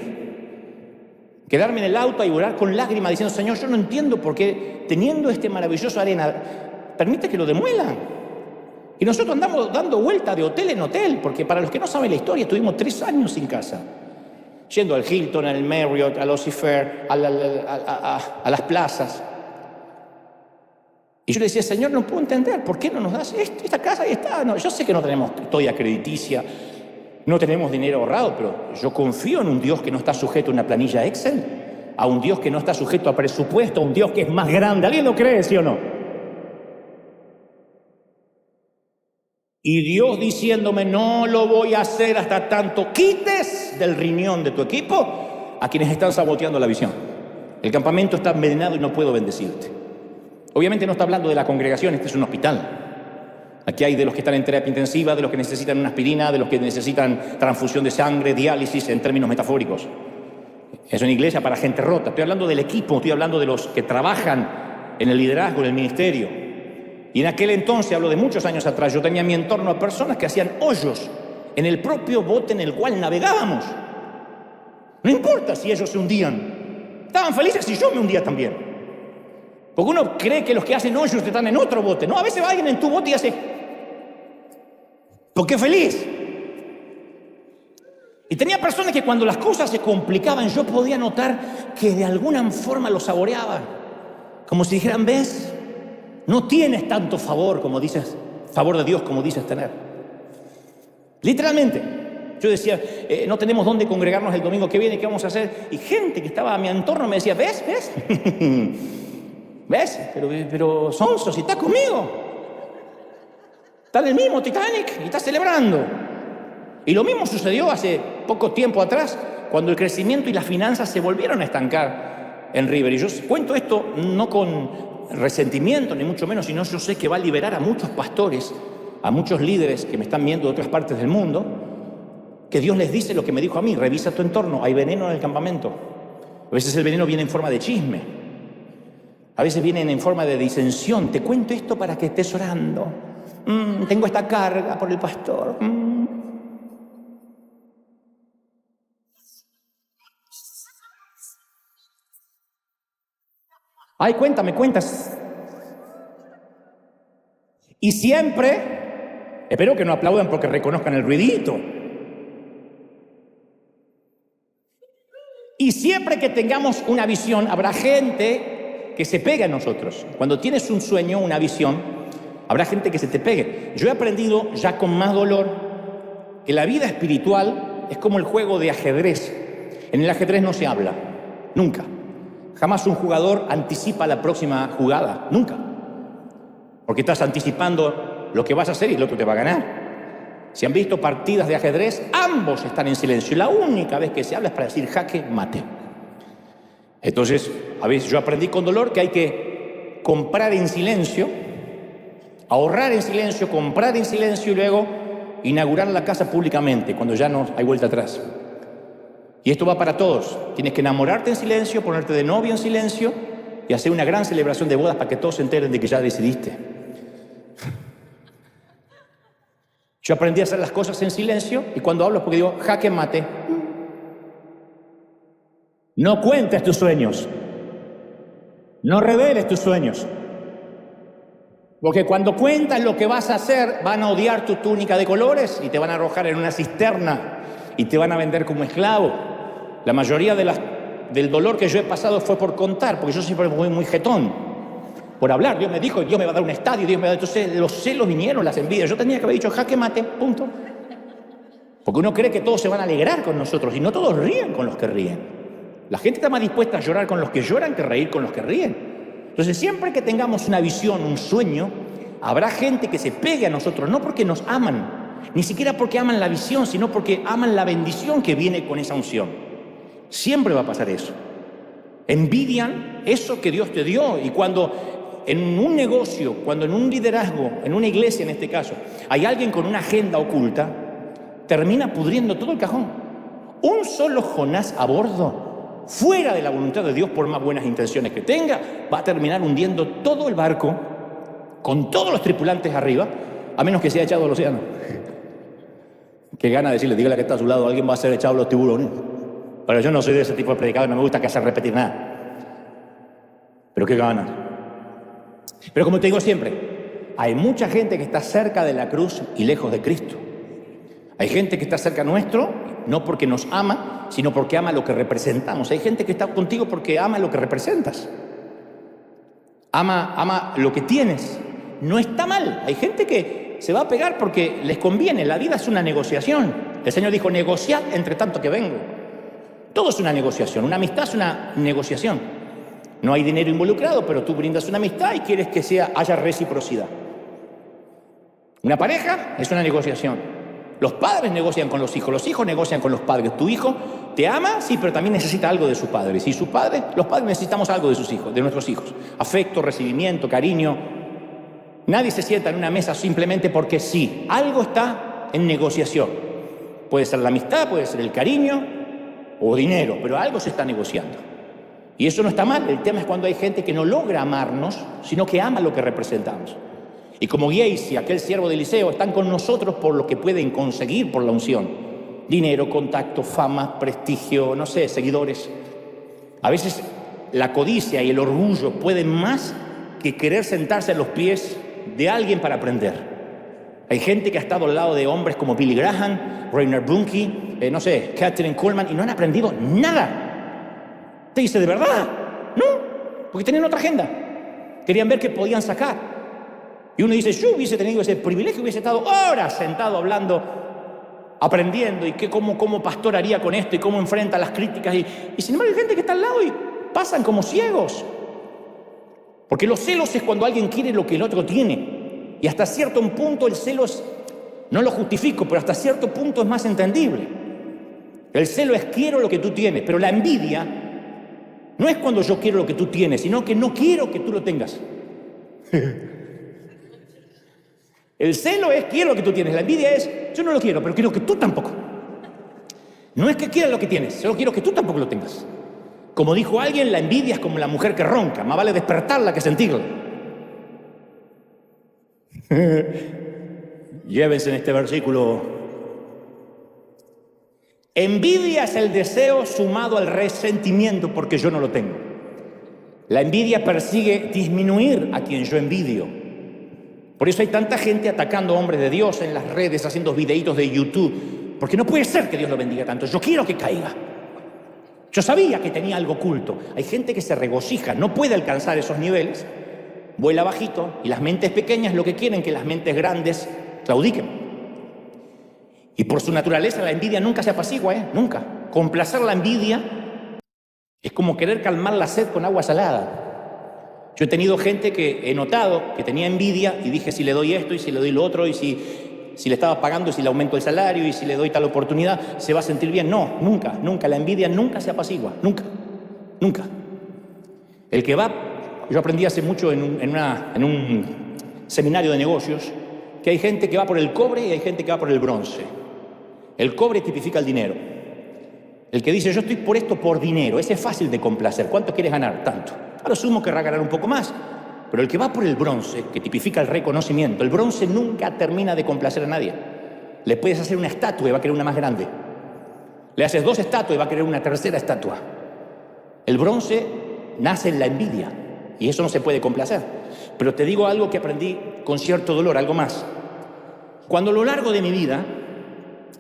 quedarme en el auto y orar con lágrimas diciendo, Señor, yo no entiendo por qué teniendo este maravilloso Arena, permite que lo demuelan. Y nosotros andamos dando vuelta de hotel en hotel, porque para los que no saben la historia, estuvimos 3 años sin casa. Yendo al Hilton, al Marriott, al Ossifer, a las plazas. Y yo le decía, Señor, no puedo entender, ¿por qué no nos das esta casa? Ahí está. No, yo sé que no tenemos historia crediticia, no tenemos dinero ahorrado, pero yo confío en un Dios que no está sujeto a una planilla Excel, a un Dios que no está sujeto a presupuesto, a un Dios que es más grande. ¿Alguien lo cree, sí o no? Y Dios diciéndome, no lo voy a hacer hasta tanto quites del riñón de tu equipo a quienes están saboteando la visión. El campamento está envenenado y no puedo bendecirte. Obviamente no está hablando de la congregación, este es un hospital. Aquí hay de los que están en terapia intensiva, de los que necesitan una aspirina, de los que necesitan transfusión de sangre, diálisis en términos metafóricos. Es una iglesia para gente rota. Estoy hablando del equipo, estoy hablando de los que trabajan en el liderazgo, en el ministerio. Y en aquel entonces, hablo de muchos años atrás, yo tenía en mi entorno a personas que hacían hoyos en el propio bote en el cual navegábamos. No importa si ellos se hundían. Estaban felices si yo me hundía también. Porque uno cree que los que hacen hoyos están en otro bote. No, a veces va alguien en tu bote y hace... porque es feliz. Y tenía personas que cuando las cosas se complicaban, yo podía notar que de alguna forma lo saboreaban. Como si dijeran, ¿ves? No tienes tanto favor como dices, favor de Dios como dices tener. Literalmente. Yo decía, no tenemos dónde congregarnos el domingo que viene, ¿qué vamos a hacer? Y gente que estaba a mi entorno me decía, ¿ves? ¿Ves? Pero Sonso, si estás conmigo. Está en el mismo Titanic y está celebrando. Y lo mismo sucedió hace poco tiempo atrás, cuando el crecimiento y las finanzas se volvieron a estancar en River. Y yo cuento esto no con resentimiento, ni mucho menos, sino yo sé que va a liberar a muchos pastores, a muchos líderes que me están viendo de otras partes del mundo, que Dios les dice lo que me dijo a mí: revisa tu entorno, hay veneno en el campamento. A veces el veneno viene en forma de chisme, a veces viene en forma de disensión. Te cuento esto para que estés orando. Tengo esta carga por el pastor. Ay, cuéntame, cuentas. Y siempre, espero que no aplaudan porque reconozcan el ruidito. Y siempre que tengamos una visión, habrá gente que se pegue a nosotros. Cuando tienes un sueño, una visión, habrá gente que se te pegue. Yo he aprendido, ya con más dolor, que la vida espiritual es como el juego de ajedrez. En el ajedrez no se habla, nunca. Jamás un jugador anticipa la próxima jugada, nunca. Porque estás anticipando lo que vas a hacer y el otro te va a ganar. Si han visto partidas de ajedrez, ambos están en silencio. La única vez que se habla es para decir jaque mate. Entonces, a veces yo aprendí con dolor que hay que comprar en silencio, ahorrar en silencio, comprar en silencio y luego inaugurar la casa públicamente, cuando ya no hay vuelta atrás. Y esto va para todos. Tienes que enamorarte en silencio, ponerte de novio en silencio y hacer una gran celebración de bodas para que todos se enteren de que ya decidiste. Yo aprendí a hacer las cosas en silencio y cuando hablo es porque digo, jaque mate. No cuentes tus sueños. No reveles tus sueños. Porque cuando cuentas lo que vas a hacer, van a odiar tu túnica de colores y te van a arrojar en una cisterna y te van a vender como esclavo. La mayoría de las del dolor que yo he pasado fue por contar, porque yo siempre fui muy jetón. Por hablar, Dios me dijo, Dios me va a dar un estadio, Dios me va a dar... Entonces los celos vinieron, las envidias. Yo tenía que haber dicho, jaque mate, punto. Porque uno cree que todos se van a alegrar con nosotros y no todos ríen con los que ríen. La gente está más dispuesta a llorar con los que lloran que reír con los que ríen. Entonces siempre que tengamos una visión, un sueño, habrá gente que se pegue a nosotros, no porque nos aman, ni siquiera porque aman la visión, sino porque aman la bendición que viene con esa unción. Siempre va a pasar eso. Envidian eso que Dios te dio. Y cuando en un negocio, cuando en un liderazgo, en una iglesia en este caso, hay alguien con una agenda oculta, termina pudriendo todo el cajón. Un solo Jonás a bordo, fuera de la voluntad de Dios, por más buenas intenciones que tenga, va a terminar hundiendo todo el barco, con todos los tripulantes arriba, a menos que sea echado al océano. Qué gana de decirle, dígale que está a su lado, alguien va a ser echado a los tiburones. Pero yo no soy de ese tipo de predicador, no me gusta que hacer repetir nada. Pero qué gana. Pero como te digo siempre, hay mucha gente que está cerca de la cruz y lejos de Cristo. Hay gente que está cerca nuestro, no porque nos ama, sino porque ama lo que representamos. Hay gente que está contigo porque ama lo que representas. Ama lo que tienes. No está mal. Hay gente que se va a pegar porque les conviene. La vida es una negociación. El Señor dijo, negociad entre tanto que vengo. Todo es una negociación. Una amistad es una negociación. No hay dinero involucrado, pero tú brindas una amistad y quieres que haya reciprocidad. Una pareja es una negociación. Los padres negocian con los hijos negocian con los padres. Tu hijo te ama, sí, pero también necesita algo de su padre. Si su padre, los padres necesitamos algo de sus hijos, de nuestros hijos. Afecto, recibimiento, cariño. Nadie se sienta en una mesa simplemente porque sí. Algo está en negociación. Puede ser la amistad, puede ser el cariño o dinero, pero algo se está negociando. Y eso no está mal. El tema es cuando hay gente que no logra amarnos, sino que ama lo que representamos. Y como Giesi, aquel siervo de Eliseo, están con nosotros por lo que pueden conseguir por la unción. Dinero, contacto, fama, prestigio, no sé, seguidores. A veces la codicia y el orgullo pueden más que querer sentarse a los pies de alguien para aprender. Hay gente que ha estado al lado de hombres como Billy Graham, Reinhard Bonnke, no sé, Kathryn Kuhlman, y no han aprendido nada. Te dice, ¿de verdad? No, porque tenían otra agenda. Querían ver qué podían sacar. Y uno dice, yo hubiese tenido ese privilegio, hubiese estado horas sentado hablando, aprendiendo, y cómo pastor haría con esto, y cómo enfrenta las críticas. Y sin embargo hay gente que está al lado y pasan como ciegos. Porque los celos es cuando alguien quiere lo que el otro tiene. Y hasta cierto punto el celo es, no lo justifico, pero hasta cierto punto es más entendible. El celo es quiero lo que tú tienes, pero la envidia no es cuando yo quiero lo que tú tienes, sino que no quiero que tú lo tengas. El celo es quiero lo que tú tienes, la envidia es yo no lo quiero, pero quiero que tú tampoco. No es que quieras lo que tienes, solo quiero que tú tampoco lo tengas. Como dijo alguien, la envidia es como la mujer que ronca, más vale despertarla que sentirla. Llévense en este versículo. Envidia es el deseo sumado al resentimiento porque yo no lo tengo. La envidia persigue disminuir a quien yo envidio. Por eso hay tanta gente atacando a hombres de Dios en las redes, haciendo videitos de YouTube. Porque no puede ser que Dios lo bendiga tanto. Yo quiero que caiga. Yo sabía que tenía algo oculto. Hay gente que se regocija, no puede alcanzar esos niveles, vuela bajito, y las mentes pequeñas lo que quieren que las mentes grandes claudiquen. Y por su naturaleza la envidia nunca se apacigua, nunca. Complacer la envidia es como querer calmar la sed con agua salada. Yo he tenido gente que he notado que tenía envidia y dije si le doy esto y si le doy lo otro y si le estaba pagando y si le aumento el salario y si le doy tal oportunidad, se va a sentir bien. No, nunca, nunca. La envidia nunca se apacigua, nunca, nunca. El que va, yo aprendí hace mucho en un seminario de negocios que hay gente que va por el cobre y hay gente que va por el bronce. El cobre tipifica el dinero. El que dice yo estoy por esto por dinero, ese es fácil de complacer. ¿Cuánto quieres ganar? Tanto. A lo sumo querrá ganar un poco más. Pero el que va por el bronce, que tipifica el reconocimiento, el bronce nunca termina de complacer a nadie. Le puedes hacer una estatua y va a querer una más grande. Le haces 2 estatuas y va a querer una tercera estatua. El bronce nace en la envidia y eso no se puede complacer. Pero te digo algo que aprendí con cierto dolor, algo más. Cuando a lo largo de mi vida,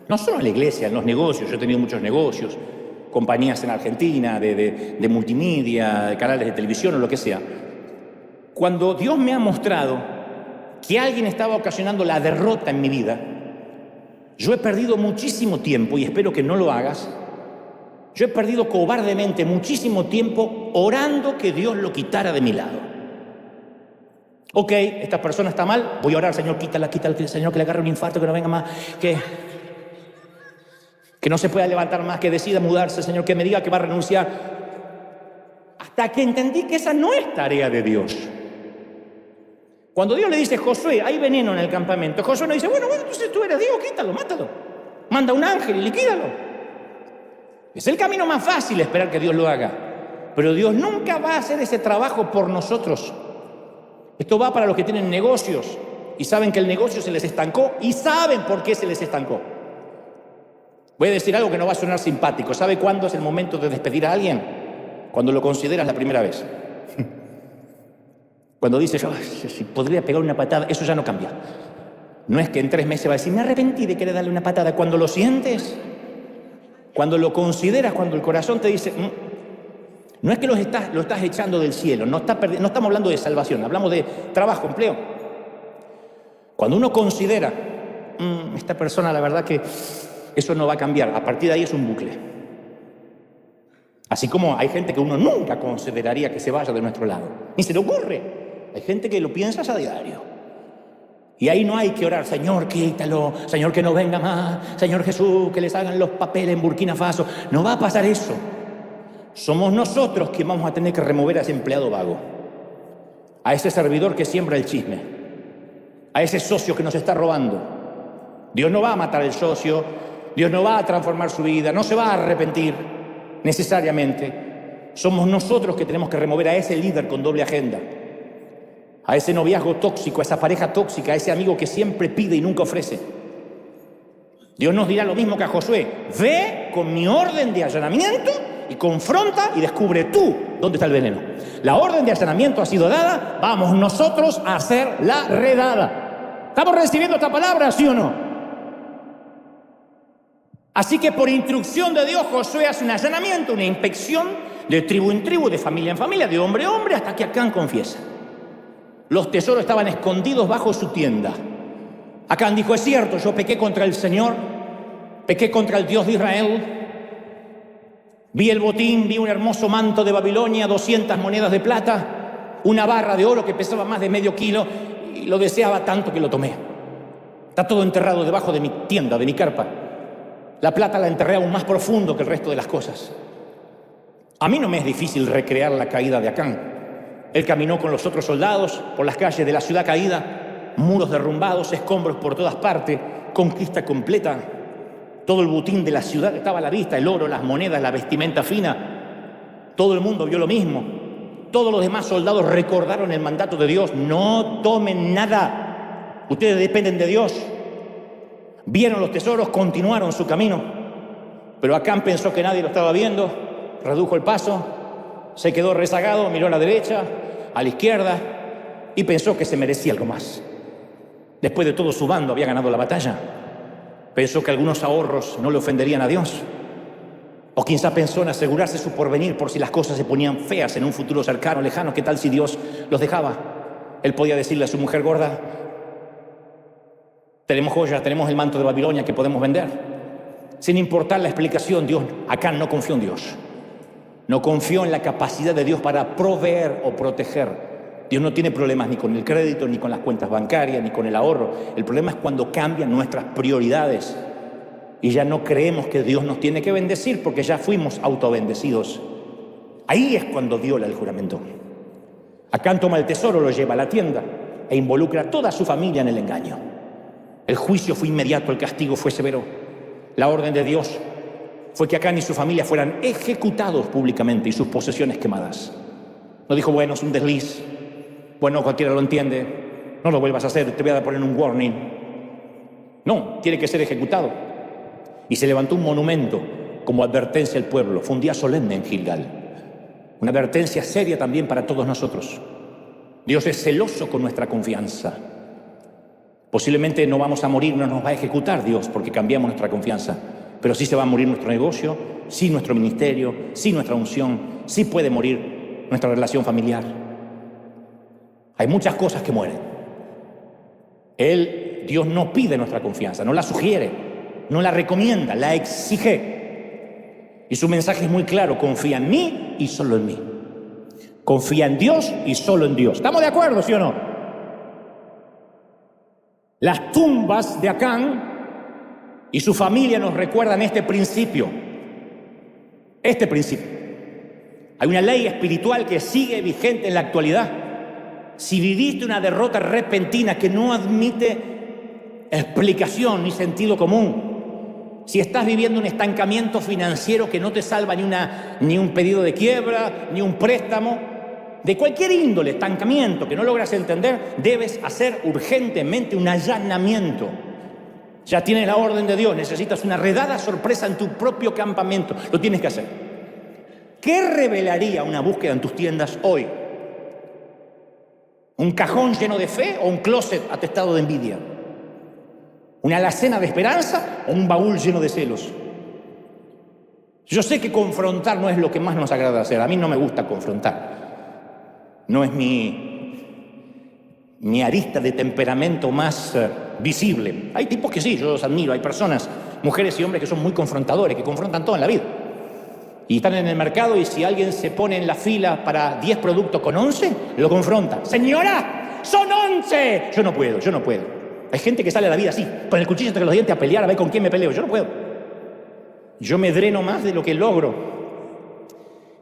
no solo en la iglesia, en los negocios, yo he tenido muchos negocios, compañías en Argentina, de multimedia, de canales de televisión o lo que sea. Cuando Dios me ha mostrado que alguien estaba ocasionando la derrota en mi vida, yo he perdido muchísimo tiempo, y espero que no lo hagas. Yo he perdido cobardemente muchísimo tiempo orando que Dios lo quitara de mi lado. Ok, esta persona está mal, voy a orar, Señor, quítala, Señor, que le agarre un infarto, que no venga más, que no se pueda levantar más, que decida mudarse, Señor, que me diga que va a renunciar. Hasta que entendí que esa no es tarea de Dios. Cuando Dios le dice, Josué, hay veneno en el campamento, Josué no dice, bueno, entonces tú eres Dios, quítalo, mátalo. Manda un ángel y liquídalo. Es el camino más fácil esperar que Dios lo haga. Pero Dios nunca va a hacer ese trabajo por nosotros. Esto va para los que tienen negocios y saben que el negocio se les estancó y saben por qué se les estancó. Voy a decir algo que no va a sonar simpático. ¿Sabe cuándo es el momento de despedir a alguien? Cuando lo consideras la primera vez. Cuando dices, si podría pegar una patada, eso ya no cambia. No es que en 3 meses va a decir, me arrepentí de querer darle una patada. Cuando lo sientes, cuando lo consideras, cuando el corazón te dice, no es que lo estás echando del cielo, no estamos hablando de salvación, hablamos de trabajo, empleo. Cuando uno considera, esta persona, la verdad que eso no va a cambiar, a partir de ahí es un bucle. Así como hay gente que uno nunca consideraría que se vaya de nuestro lado, ni se le ocurre. Hay gente que lo piensas a diario. Y ahí no hay que orar, Señor, quítalo, Señor, que no venga más, Señor Jesús, que les hagan los papeles en Burkina Faso. No va a pasar eso. Somos nosotros quienes vamos a tener que remover a ese empleado vago, a ese servidor que siembra el chisme, a ese socio que nos está robando. Dios no va a matar al socio, Dios no va a transformar su vida, no se va a arrepentir necesariamente. Somos nosotros que tenemos que remover a ese líder con doble agenda, a ese noviazgo tóxico, a esa pareja tóxica, a ese amigo que siempre pide y nunca ofrece. Dios nos dirá lo mismo que a Josué: ve con mi orden de allanamiento y confronta y descubre tú dónde está el veneno. La orden de allanamiento ha sido dada, vamos nosotros a hacer la redada. ¿Estamos recibiendo esta palabra, sí o no? Así que por instrucción de Dios, Josué hace un allanamiento, una inspección de tribu en tribu, de familia en familia, de hombre a hombre, hasta que Acán confiesa. Los tesoros estaban escondidos bajo su tienda. Acán dijo, es cierto, yo pequé contra el Señor, pequé contra el Dios de Israel. Vi el botín, vi un hermoso manto de Babilonia, 200 monedas de plata, una barra de oro que pesaba más de medio kilo, y lo deseaba tanto que lo tomé. Está todo enterrado debajo de mi tienda, de mi carpa. La plata la enterré aún más profundo que el resto de las cosas. A mí no me es difícil recrear la caída de Acán. Él caminó con los otros soldados por las calles de la ciudad caída, muros derrumbados, escombros por todas partes, conquista completa. Todo el botín de la ciudad estaba a la vista, el oro, las monedas, la vestimenta fina. Todo el mundo vio lo mismo. Todos los demás soldados recordaron el mandato de Dios: no tomen nada, ustedes dependen de Dios. Vieron los tesoros, continuaron su camino. Pero Acán pensó que nadie lo estaba viendo, redujo el paso, se quedó rezagado, miró a la derecha, a la izquierda y pensó que se merecía algo más. Después de todo, su bando había ganado la batalla. Pensó que algunos ahorros no le ofenderían a Dios. O quizá pensó en asegurarse su porvenir por si las cosas se ponían feas en un futuro cercano, lejano. ¿Qué tal si Dios los dejaba? Él podía decirle a su mujer gorda: tenemos joyas, tenemos el manto de Babilonia que podemos vender. Sin importar la explicación, Acán no confió en Dios. No confió en la capacidad de Dios para proveer o proteger. Dios no tiene problemas ni con el crédito, ni con las cuentas bancarias, ni con el ahorro. El problema es cuando cambian nuestras prioridades y ya no creemos que Dios nos tiene que bendecir porque ya fuimos autobendecidos. Ahí es cuando viola el juramento. Acán toma el tesoro, lo lleva a la tienda e involucra a toda su familia en el engaño. El juicio fue inmediato, el castigo fue severo. La orden de Dios fue que Acán y su familia fueran ejecutados públicamente y sus posesiones quemadas. No dijo, bueno, es un desliz, bueno, cualquiera lo entiende, no lo vuelvas a hacer, te voy a poner un warning. No, tiene que ser ejecutado. Y se levantó un monumento como advertencia al pueblo. Fue un día solemne en Gilgal. Una advertencia seria también para todos nosotros. Dios es celoso con nuestra confianza. Posiblemente no vamos a morir, no nos va a ejecutar Dios porque cambiamos nuestra confianza. Pero sí se va a morir nuestro negocio, sí nuestro ministerio, sí nuestra unción, sí puede morir nuestra relación familiar. Hay muchas cosas que mueren. Dios no pide nuestra confianza, no la sugiere, no la recomienda, la exige. Y su mensaje es muy claro: confía en mí y solo en mí. Confía en Dios y solo en Dios. ¿Estamos de acuerdo, sí o no? Las tumbas de Acán y su familia nos recuerdan este principio. Este principio. Hay una ley espiritual que sigue vigente en la actualidad. Si viviste una derrota repentina que no admite explicación ni sentido común, si estás viviendo un estancamiento financiero que no te salva ni un pedido de quiebra, ni un préstamo, de cualquier índole, estancamiento que no logras entender, debes hacer urgentemente un allanamiento. Ya tienes la orden de Dios, necesitas una redada sorpresa en tu propio campamento. Lo tienes que hacer. ¿Qué revelaría una búsqueda en tus tiendas hoy? ¿Un cajón lleno de fe o un closet atestado de envidia? ¿Una alacena de esperanza o un baúl lleno de celos? Yo sé que confrontar no es lo que más nos agrada hacer. A mí no me gusta confrontar. No es mi arista de temperamento más visible. Hay tipos que sí, yo los admiro. Hay personas, mujeres y hombres, que son muy confrontadores, que confrontan todo en la vida. Y están en el mercado y si alguien se pone en la fila para 10 productos con 11, lo confronta. ¡Señora, son 11! Yo no puedo. Hay gente que sale a la vida así, con el cuchillo entre los dientes a pelear, a ver con quién me peleo. Yo no puedo. Yo me dreno más de lo que logro.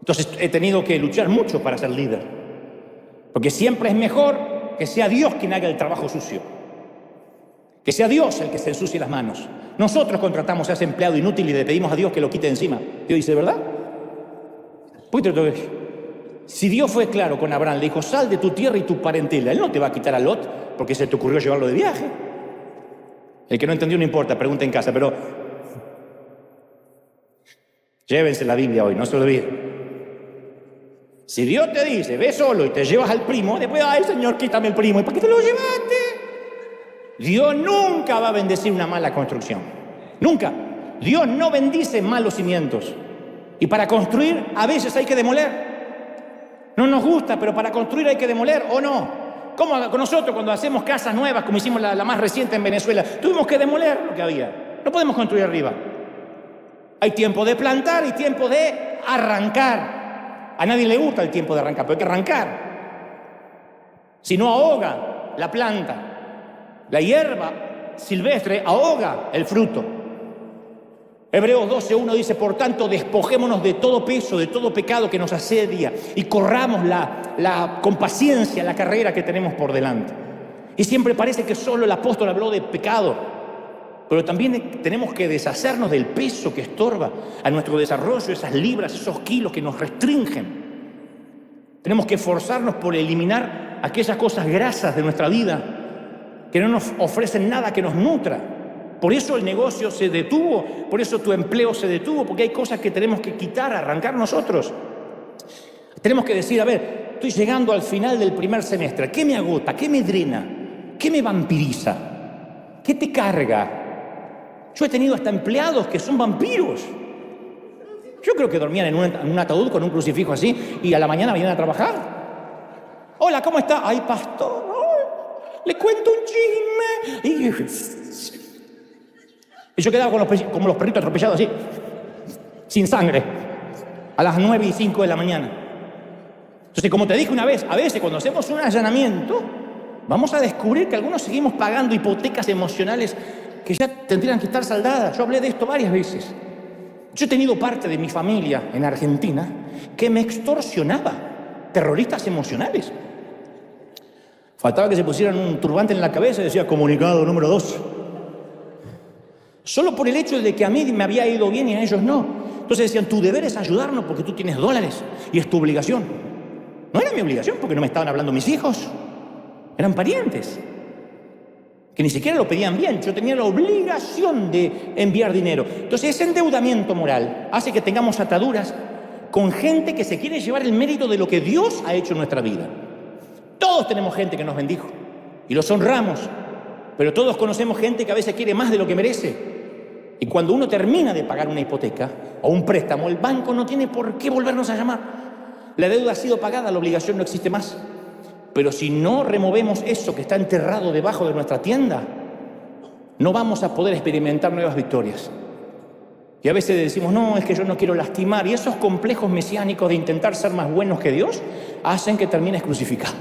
Entonces he tenido que luchar mucho para ser líder. Porque siempre es mejor que sea Dios quien haga el trabajo sucio. Que sea Dios el que se ensucie las manos. Nosotros contratamos a ese empleado inútil y le pedimos a Dios que lo quite de encima. Dios dice, ¿verdad? Si Dios fue claro con Abraham, le dijo, sal de tu tierra y tu parentela. Él no te va a quitar a Lot porque se te ocurrió llevarlo de viaje. El que no entendió no importa, pregunta en casa, pero llévense la Biblia hoy, no se olviden. Si Dios te dice, ve solo y te llevas al primo, después, ay, Señor, quítame el primo. ¿Y para qué te lo llevaste? Dios nunca va a bendecir una mala construcción. Nunca. Dios no bendice malos cimientos. Y para construir, a veces hay que demoler. No nos gusta, pero para construir hay que demoler, ¿o no? Como con nosotros cuando hacemos casas nuevas, como hicimos la más reciente en Venezuela, tuvimos que demoler lo que había. No podemos construir arriba. Hay tiempo de plantar y tiempo de arrancar. A nadie le gusta el tiempo de arrancar, pero hay que arrancar. Si no, ahoga la planta. La hierba silvestre ahoga el fruto. Hebreos 12:1 dice, por tanto, despojémonos de todo peso, de todo pecado que nos asedia y corramos con paciencia la carrera que tenemos por delante. Y siempre parece que solo el apóstol habló de pecado, pero también tenemos que deshacernos del peso que estorba a nuestro desarrollo, esas libras, esos kilos que nos restringen. Tenemos que esforzarnos por eliminar aquellas cosas grasas de nuestra vida que no nos ofrecen nada que nos nutra. Por eso el negocio se detuvo, por eso tu empleo se detuvo, porque hay cosas que tenemos que quitar, arrancar nosotros. Tenemos que decir, a ver, estoy llegando al final del primer semestre, ¿qué me agota? ¿Qué me drena? ¿Qué me vampiriza? ¿Qué te carga? Yo he tenido hasta empleados que son vampiros. Yo creo que dormían en un ataúd con un crucifijo así y a la mañana venían a trabajar. Hola, ¿cómo está? Ay, pastor, le cuento un chisme. Y yo quedaba como los perritos atropellados así, sin sangre, a las 9:05 de la mañana. Entonces, como te dije una vez, a veces cuando hacemos un allanamiento, vamos a descubrir que algunos seguimos pagando hipotecas emocionales que ya tendrían que estar saldadas. Yo hablé de esto varias veces. Yo he tenido parte de mi familia en Argentina que me extorsionaba, terroristas emocionales. Faltaba que se pusieran un turbante en la cabeza y decía comunicado número 2. Solo por el hecho de que a mí me había ido bien y a ellos no. Entonces decían, tu deber es ayudarnos porque tú tienes dólares y es tu obligación. No era mi obligación porque no me estaban hablando mis hijos. Eran parientes que ni siquiera lo pedían bien. Yo tenía la obligación de enviar dinero. Entonces ese endeudamiento moral hace que tengamos ataduras con gente que se quiere llevar el mérito de lo que Dios ha hecho en nuestra vida. Todos tenemos gente que nos bendijo y los honramos, pero todos conocemos gente que a veces quiere más de lo que merece. Y cuando uno termina de pagar una hipoteca o un préstamo, el banco no tiene por qué volvernos a llamar. La deuda ha sido pagada, la obligación no existe más. Pero si no removemos eso que está enterrado debajo de nuestra tienda, no vamos a poder experimentar nuevas victorias. Y a veces decimos, no, es que yo no quiero lastimar. Y esos complejos mesiánicos de intentar ser más buenos que Dios hacen que termines crucificado.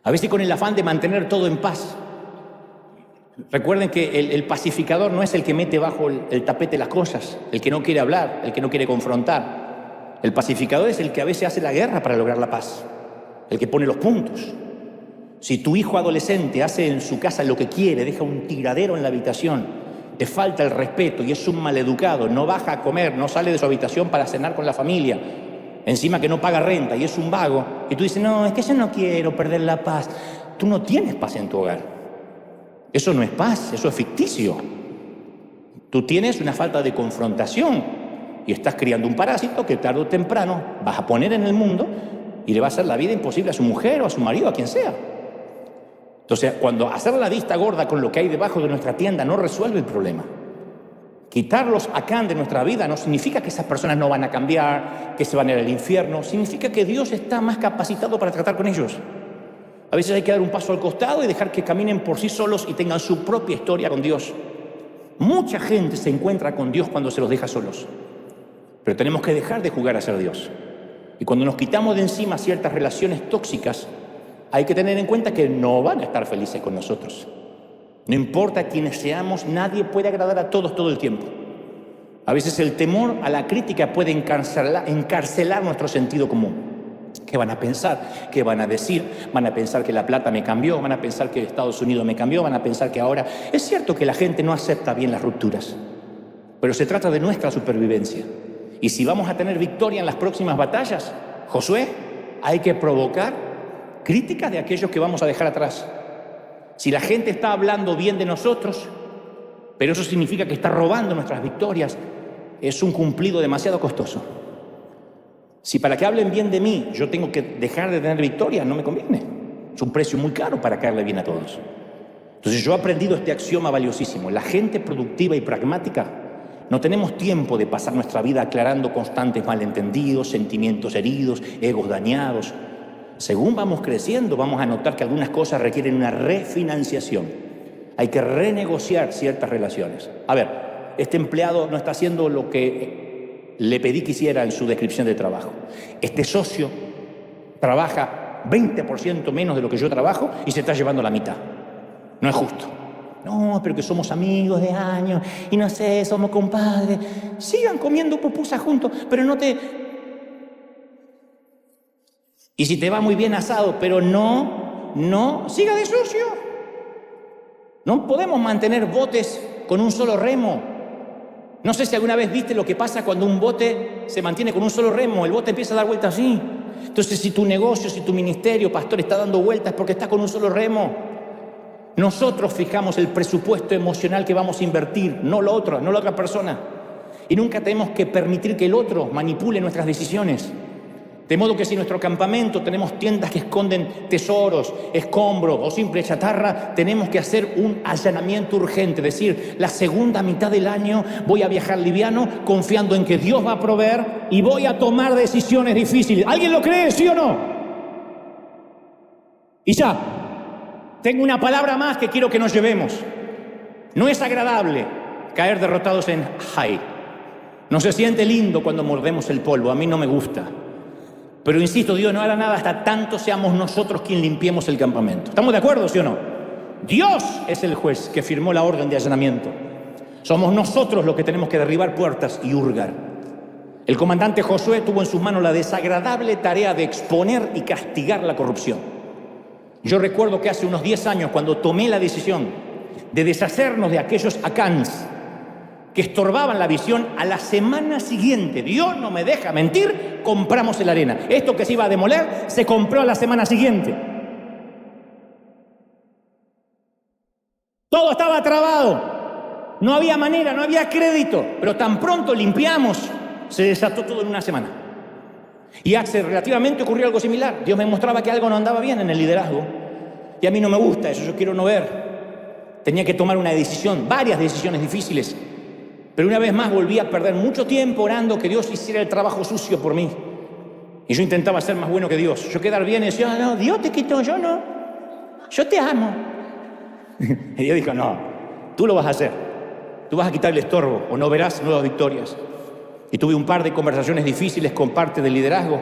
A veces con el afán de mantener todo en paz. Recuerden que el pacificador no es el que mete bajo el tapete las cosas, el que no quiere hablar, el que no quiere confrontar. El pacificador es el que a veces hace la guerra para lograr la paz, el que pone los puntos. Si tu hijo adolescente hace en su casa lo que quiere, deja un tiradero en la habitación, te falta el respeto y es un maleducado, no baja a comer, no sale de su habitación para cenar con la familia, encima que no paga renta y es un vago, y tú dices, no, es que yo no quiero perder la paz. Tú no tienes paz en tu hogar. Eso no es paz, eso es ficticio. Tú tienes una falta de confrontación y estás criando un parásito que tarde o temprano vas a poner en el mundo y le va a hacer la vida imposible a su mujer o a su marido, a quien sea. Entonces, cuando hacer la vista gorda con lo que hay debajo de nuestra tienda no resuelve el problema. Quitarlos acá de nuestra vida no significa que esas personas no van a cambiar, que se van a ir al infierno. Significa que Dios está más capacitado para tratar con ellos. A veces hay que dar un paso al costado y dejar que caminen por sí solos y tengan su propia historia con Dios. Mucha gente se encuentra con Dios cuando se los deja solos. Pero tenemos que dejar de jugar a ser Dios. Y cuando nos quitamos de encima ciertas relaciones tóxicas, hay que tener en cuenta que no van a estar felices con nosotros. No importa quiénes seamos, nadie puede agradar a todos todo el tiempo. A veces el temor a la crítica puede encarcelar nuestro sentido común. ¿Qué van a pensar? ¿Qué van a decir? Van a pensar que la plata me cambió, van a pensar que Estados Unidos me cambió, van a pensar que ahora... Es cierto que la gente no acepta bien las rupturas, pero se trata de nuestra supervivencia. Y si vamos a tener victoria en las próximas batallas, Josué, hay que provocar críticas de aquellos que vamos a dejar atrás. Si la gente está hablando bien de nosotros, pero eso significa que está robando nuestras victorias, es un cumplido demasiado costoso. Si para que hablen bien de mí yo tengo que dejar de tener victoria, no me conviene. Es un precio muy caro para caerle bien a todos. Entonces yo he aprendido este axioma valiosísimo. La gente productiva y pragmática no tenemos tiempo de pasar nuestra vida aclarando constantes malentendidos, sentimientos heridos, egos dañados. Según vamos creciendo, vamos a notar que algunas cosas requieren una refinanciación. Hay que renegociar ciertas relaciones. A ver, este empleado no está haciendo lo que le pedí que hiciera en su descripción de trabajo. Este socio trabaja 20% menos de lo que yo trabajo y se está llevando la mitad. No es justo. No, pero que somos amigos de años y no sé, somos compadres. Sigan comiendo pupusas juntos, pero no te... Y si te va muy bien asado, pero no, siga de socio. No podemos mantener botes con un solo remo. No sé si alguna vez viste lo que pasa cuando un bote se mantiene con un solo remo. El bote empieza a dar vueltas así. Entonces, si tu negocio, si tu ministerio, pastor, está dando vueltas porque está con un solo remo, nosotros fijamos el presupuesto emocional que vamos a invertir, no la otra persona. Y nunca tenemos que permitir que el otro manipule nuestras decisiones. De modo que si en nuestro campamento tenemos tiendas que esconden tesoros, escombros o simple chatarra, tenemos que hacer un allanamiento urgente. Es decir, la segunda mitad del año voy a viajar liviano, confiando en que Dios va a proveer y voy a tomar decisiones difíciles. ¿Alguien lo cree, sí o no? Y ya, tengo una palabra más que quiero que nos llevemos. No es agradable caer derrotados en high. No se siente lindo cuando mordemos el polvo, a mí no me gusta. Pero insisto, Dios no hará nada hasta tanto seamos nosotros quien limpiemos el campamento. ¿Estamos de acuerdo, sí o no? Dios es el juez que firmó la orden de allanamiento. Somos nosotros los que tenemos que derribar puertas y hurgar. El comandante Josué tuvo en sus manos la desagradable tarea de exponer y castigar la corrupción. Yo recuerdo que hace unos 10 años, cuando tomé la decisión de deshacernos de aquellos acans que estorbaban la visión, a la semana siguiente, Dios no me deja mentir, compramos la arena. Esto que se iba a demoler, se compró a la semana siguiente. Todo estaba trabado. No había manera, no había crédito. Pero tan pronto limpiamos, se desató todo en una semana. Y hace relativamente ocurrió algo similar. Dios me mostraba que algo no andaba bien en el liderazgo. Y a mí no me gusta eso, yo quiero no ver. Tenía que tomar una decisión, varias decisiones difíciles. Pero una vez más volví a perder mucho tiempo orando que Dios hiciera el trabajo sucio por mí. Y yo intentaba ser más bueno que Dios. Yo quedar bien y decía, no, Dios te quitó, yo no. Yo te amo. Y Dios dijo, no, tú lo vas a hacer. Tú vas a quitar el estorbo o no verás nuevas victorias. Y tuve un par de conversaciones difíciles con parte del liderazgo,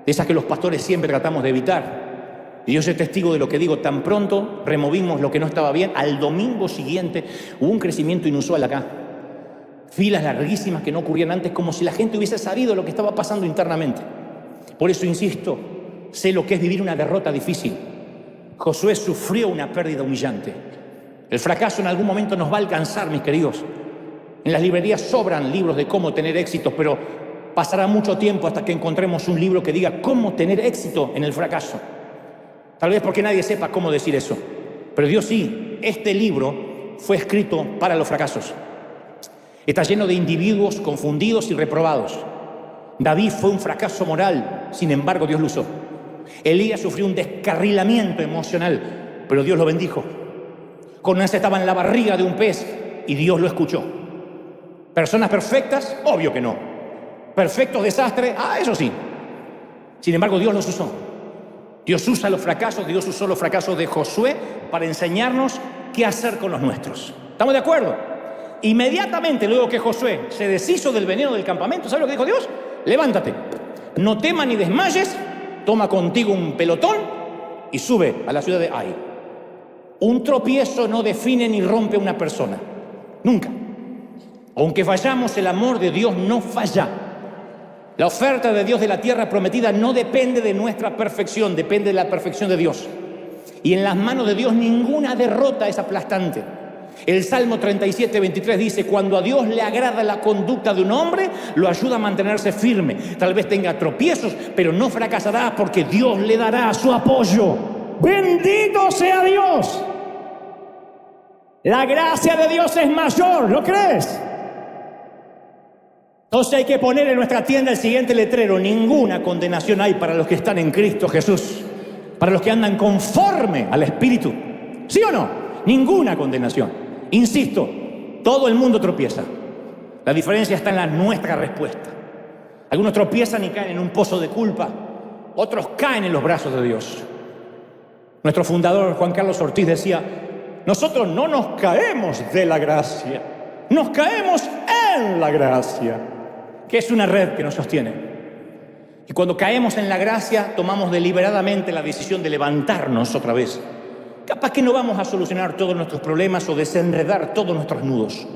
de esas que los pastores siempre tratamos de evitar. Y yo soy testigo de lo que digo. Tan pronto removimos lo que no estaba bien, al domingo siguiente hubo un crecimiento inusual acá. Filas larguísimas que no ocurrían antes, como si la gente hubiese sabido lo que estaba pasando internamente. Por eso insisto, sé lo que es vivir una derrota difícil. Josué sufrió una pérdida humillante. El fracaso en algún momento nos va a alcanzar, mis queridos. En las librerías sobran libros de cómo tener éxito, pero pasará mucho tiempo hasta que encontremos un libro que diga cómo tener éxito en el fracaso. Tal vez porque nadie sepa cómo decir eso. Pero Dios sí, este libro fue escrito para los fracasos. Está lleno de individuos confundidos y reprobados. David fue un fracaso moral, sin embargo Dios lo usó. Elías sufrió un descarrilamiento emocional, pero Dios lo bendijo. Jonás estaba en la barriga de un pez y Dios lo escuchó. ¿Personas perfectas? Obvio que no. ¿Perfectos desastres? Eso sí. Sin embargo, Dios los usó. Dios usa los fracasos, Dios usó los fracasos de Josué para enseñarnos qué hacer con los nuestros. ¿Estamos de acuerdo? Inmediatamente luego que Josué se deshizo del veneno del campamento, ¿sabes lo que dijo Dios? Levántate, no temas ni desmayes, toma contigo un pelotón y sube a la ciudad de Ai. Un tropiezo no define ni rompe a una persona, nunca. Aunque fallamos, el amor de Dios no falla. La oferta de Dios de la tierra prometida no depende de nuestra perfección, depende de la perfección de Dios. Y en las manos de Dios ninguna derrota es aplastante. El Salmo 37:23 dice, cuando a Dios le agrada la conducta de un hombre, lo ayuda a mantenerse firme. Tal vez tenga tropiezos, pero no fracasará porque Dios le dará su apoyo. ¡Bendito sea Dios! La gracia de Dios es mayor, ¿lo crees? Entonces hay que poner en nuestra tienda el siguiente letrero: ninguna condenación hay para los que están en Cristo Jesús, para los que andan conforme al Espíritu. ¿Sí o no? Ninguna condenación. Insisto, todo el mundo tropieza. La diferencia está en nuestra respuesta. Algunos tropiezan y caen en un pozo de culpa, otros caen en los brazos de Dios. Nuestro fundador Juan Carlos Ortiz decía, nosotros no nos caemos de la gracia, nos caemos en la gracia, que es una red que nos sostiene. Y cuando caemos en la gracia, tomamos deliberadamente la decisión de levantarnos otra vez. Capaz que no vamos a solucionar todos nuestros problemas o desenredar todos nuestros nudos.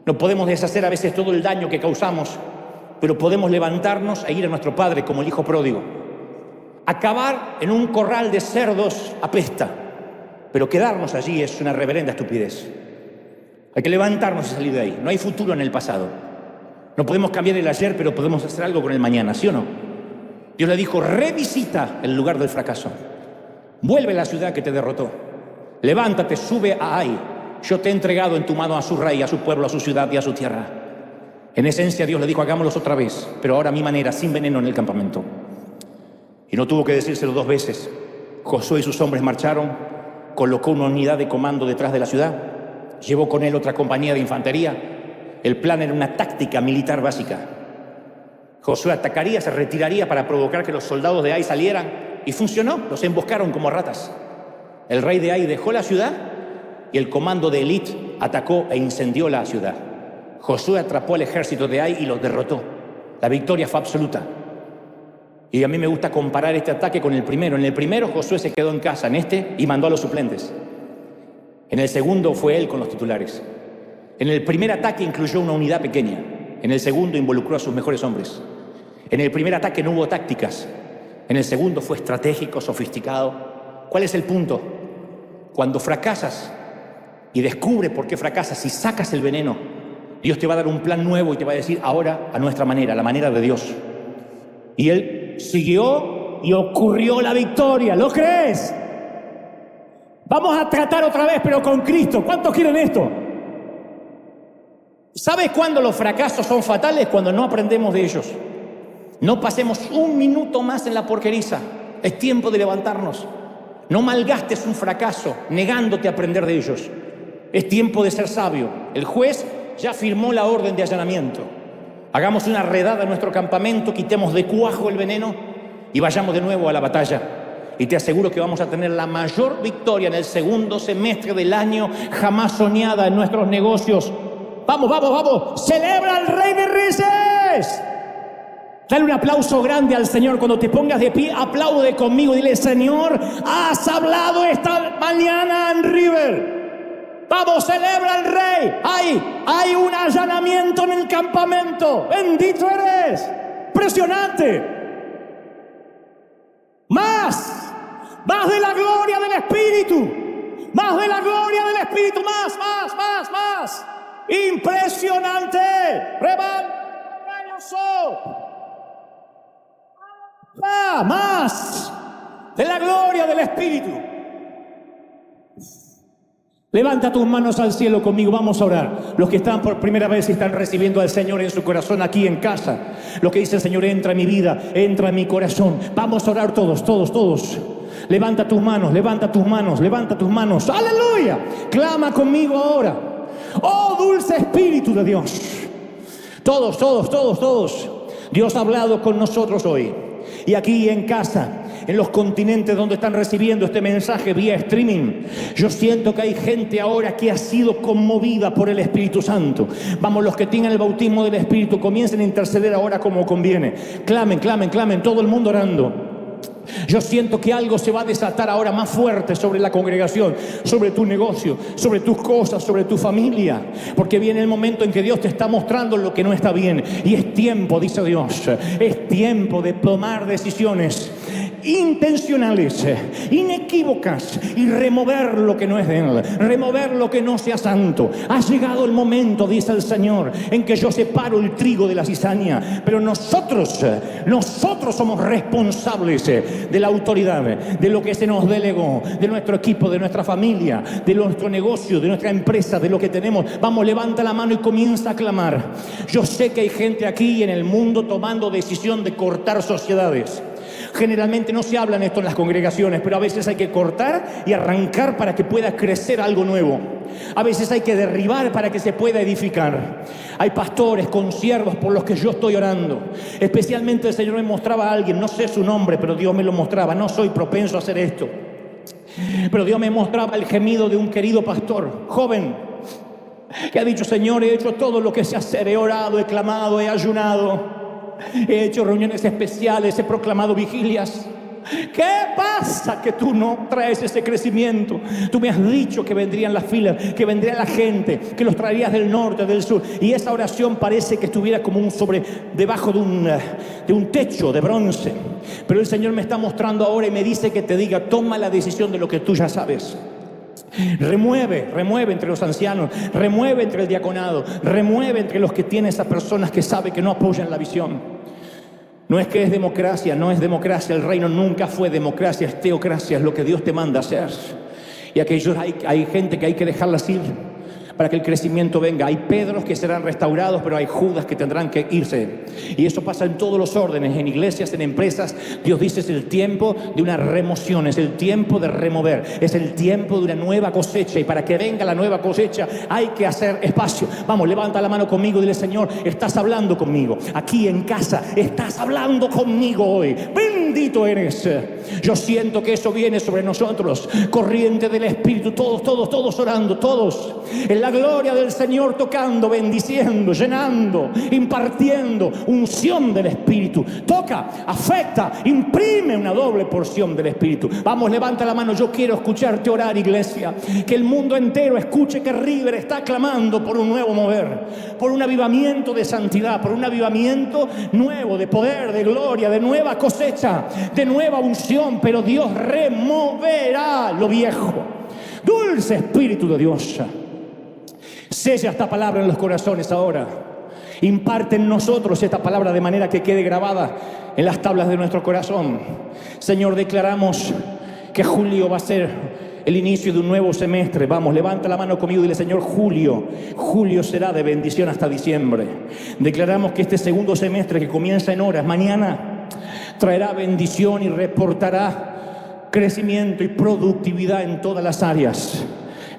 No podemos deshacer a veces todo el daño que causamos, pero podemos levantarnos e ir a nuestro Padre como el hijo pródigo. Acabar en un corral de cerdos apesta, pero quedarnos allí es una reverenda estupidez. Hay que levantarnos y salir de ahí. No hay futuro en el pasado. No podemos cambiar el ayer, pero podemos hacer algo con el mañana, ¿sí o no? Dios le dijo, revisita el lugar del fracaso. Vuelve a la ciudad que te derrotó. Levántate, sube a Ai. Yo te he entregado en tu mano a su rey, a su pueblo, a su ciudad y a su tierra. En esencia, Dios le dijo, hagámoslo otra vez, pero ahora a mi manera, sin veneno en el campamento. Y no tuvo que decírselo 2 veces. Josué y sus hombres marcharon, colocó una unidad de comando detrás de la ciudad, llevó con él otra compañía de infantería. El plan era una táctica militar básica. Josué atacaría, se retiraría para provocar que los soldados de Ai salieran, y funcionó, los emboscaron como ratas. El rey de Ai dejó la ciudad y el comando de élite atacó e incendió la ciudad. Josué atrapó al ejército de Ai y los derrotó. La victoria fue absoluta. Y a mí me gusta comparar este ataque con el primero. En el primero Josué se quedó en casa, en este, y mandó a los suplentes. En el segundo fue él con los titulares. En el primer ataque incluyó una unidad pequeña. En el segundo involucró a sus mejores hombres. En el primer ataque no hubo tácticas. En el segundo fue estratégico, sofisticado. ¿Cuál es el punto? Cuando fracasas y descubres por qué fracasas y sacas el veneno, Dios te va a dar un plan nuevo y te va a decir, ahora a nuestra manera, la manera de Dios. Y él siguió y ocurrió la victoria. ¿Lo crees? Vamos a tratar otra vez, pero con Cristo. ¿Cuántos quieren esto? ¿Sabes cuándo los fracasos son fatales? Cuando no aprendemos de ellos. No pasemos un minuto más en la porqueriza. Es tiempo de levantarnos. No malgastes un fracaso negándote a aprender de ellos. Es tiempo de ser sabio. El juez ya firmó la orden de allanamiento. Hagamos una redada a nuestro campamento, quitemos de cuajo el veneno y vayamos de nuevo a la batalla. Y te aseguro que vamos a tener la mayor victoria en el segundo semestre del año jamás soñada en nuestros negocios. ¡Vamos, vamos, vamos! ¡Celebra al Rey de Reyes! Dale un aplauso grande al Señor. Cuando te pongas de pie, aplaude conmigo y dile: Señor, has hablado esta mañana en River. Vamos, celebra al Rey. Hay un allanamiento en el campamento. Bendito eres. Impresionante. Más de la gloria del Espíritu. Más de la gloria del Espíritu. Más. Impresionante. Más de la gloria del Espíritu. Levanta tus manos al cielo conmigo, vamos a orar. Los que están por primera vez y están recibiendo al Señor en su corazón aquí en casa. Lo que dice el Señor: entra en mi vida, entra en mi corazón. Vamos a orar todos. Levanta tus manos. ¡Aleluya! Clama conmigo ahora. ¡Oh, dulce Espíritu de Dios! Todos. Dios ha hablado con nosotros hoy. Y aquí en casa, en los continentes donde están recibiendo este mensaje vía streaming, yo siento que hay gente ahora que ha sido conmovida por el Espíritu Santo. Vamos, los que tengan el bautismo del Espíritu, comiencen a interceder ahora como conviene. Clamen, todo el mundo orando. Yo siento que algo se va a desatar ahora más fuerte sobre la congregación, sobre tu negocio, sobre tus cosas, sobre tu familia, porque viene el momento en que Dios te está mostrando lo que no está bien, y es tiempo, dice Dios, es tiempo de tomar decisiones intencionales, inequívocas, y remover lo que no es de Él, remover lo que no sea santo. Ha llegado el momento, dice el Señor, en que yo separo el trigo de la cizaña, pero nosotros somos responsables de la autoridad, de lo que se nos delegó, de nuestro equipo, de nuestra familia, de nuestro negocio, de nuestra empresa, de lo que tenemos. Vamos, levanta la mano y comienza a clamar. Yo sé que hay gente aquí en el mundo tomando decisión de cortar sociedades. Generalmente no se habla en esto en las congregaciones, pero a veces hay que cortar y arrancar para que pueda crecer algo nuevo. A veces hay que derribar para que se pueda edificar. Hay pastores, consiervos por los que yo estoy orando. Especialmente el Señor me mostraba a alguien, no sé su nombre, pero Dios me lo mostraba. No soy propenso a hacer esto, pero Dios me mostraba el gemido de un querido pastor joven que ha dicho: Señor, he hecho todo lo que sé hacer, he orado, he clamado, he ayunado, he hecho reuniones especiales, he proclamado vigilias. ¿Qué pasa que tú no traes ese crecimiento? Tú me has dicho que vendrían las filas, que vendría la gente, que los traerías del norte, del sur. Y esa oración parece que estuviera como debajo de un techo de bronce. Pero el Señor me está mostrando ahora y me dice que te diga: toma la decisión de lo que tú ya sabes. Remueve entre los ancianos, remueve entre el diaconado, remueve entre los que tienen esas personas que saben que no apoyan la visión. No es que es democracia, no es democracia. El reino nunca fue democracia, es teocracia, es lo que Dios te manda hacer. Y aquellos hay gente que hay que dejarlas ir para que el crecimiento venga. Hay Pedros que serán restaurados, pero hay Judas que tendrán que irse. Y eso pasa en todos los órdenes, en iglesias, en empresas. Dios dice: es el tiempo de una remoción, es el tiempo de remover, es el tiempo de una nueva cosecha. Y para que venga la nueva cosecha hay que hacer espacio. Vamos, levanta la mano conmigo y dile: Señor, estás hablando conmigo. Aquí en casa estás hablando conmigo hoy. Bendito eres. Yo siento que eso viene sobre nosotros. Corriente del Espíritu, todos orando, todos en la gloria del Señor, tocando, bendiciendo, llenando, impartiendo unción del Espíritu. Toca, afecta, imprime una doble porción del Espíritu. Vamos, levanta la mano. Yo quiero escucharte orar, iglesia. Que el mundo entero escuche que River está clamando por un nuevo mover, por un avivamiento de santidad, por un avivamiento nuevo de poder, de gloria, de nueva cosecha, de nueva unción. Pero Dios removerá lo viejo. Dulce Espíritu de Dios, sella esta palabra en los corazones ahora. Imparte en nosotros esta palabra de manera que quede grabada en las tablas de nuestro corazón. Señor, declaramos que julio va a ser el inicio de un nuevo semestre. Vamos, levanta la mano conmigo y dile: Señor, julio será de bendición hasta diciembre. Declaramos que este segundo semestre que comienza en horas, mañana, traerá bendición y reportará crecimiento y productividad en todas las áreas.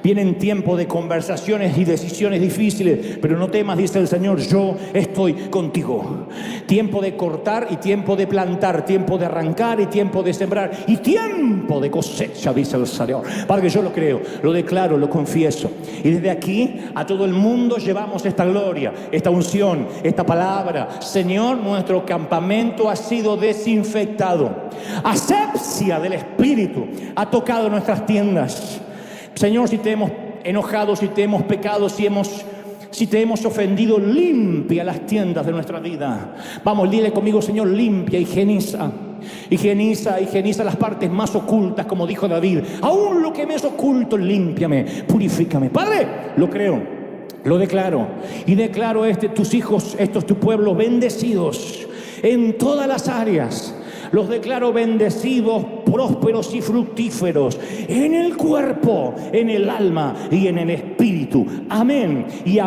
Vienen tiempos de conversaciones y decisiones difíciles, pero no temas, dice el Señor, yo estoy contigo. Tiempo de cortar y tiempo de plantar, tiempo de arrancar y tiempo de sembrar y tiempo de cosecha, dice el Señor. Padre, yo lo creo, lo declaro, lo confieso. Y desde aquí a todo el mundo llevamos esta gloria, esta unción, esta palabra. Señor, nuestro campamento ha sido desinfectado. Asepsia del Espíritu ha tocado nuestras tiendas. Señor, si te hemos enojado, si te hemos pecado, si te hemos ofendido, limpia las tiendas de nuestra vida. Vamos, dile conmigo, Señor, limpia, higieniza. Higieniza las partes más ocultas, como dijo David. Aún lo que me es oculto, límpiame, purifícame. Padre, lo creo, lo declaro. Y declaro tus hijos, tu pueblo, bendecidos en todas las áreas. Los declaro bendecidos, prósperos y fructíferos en el cuerpo, en el alma y en el espíritu. Amén. Y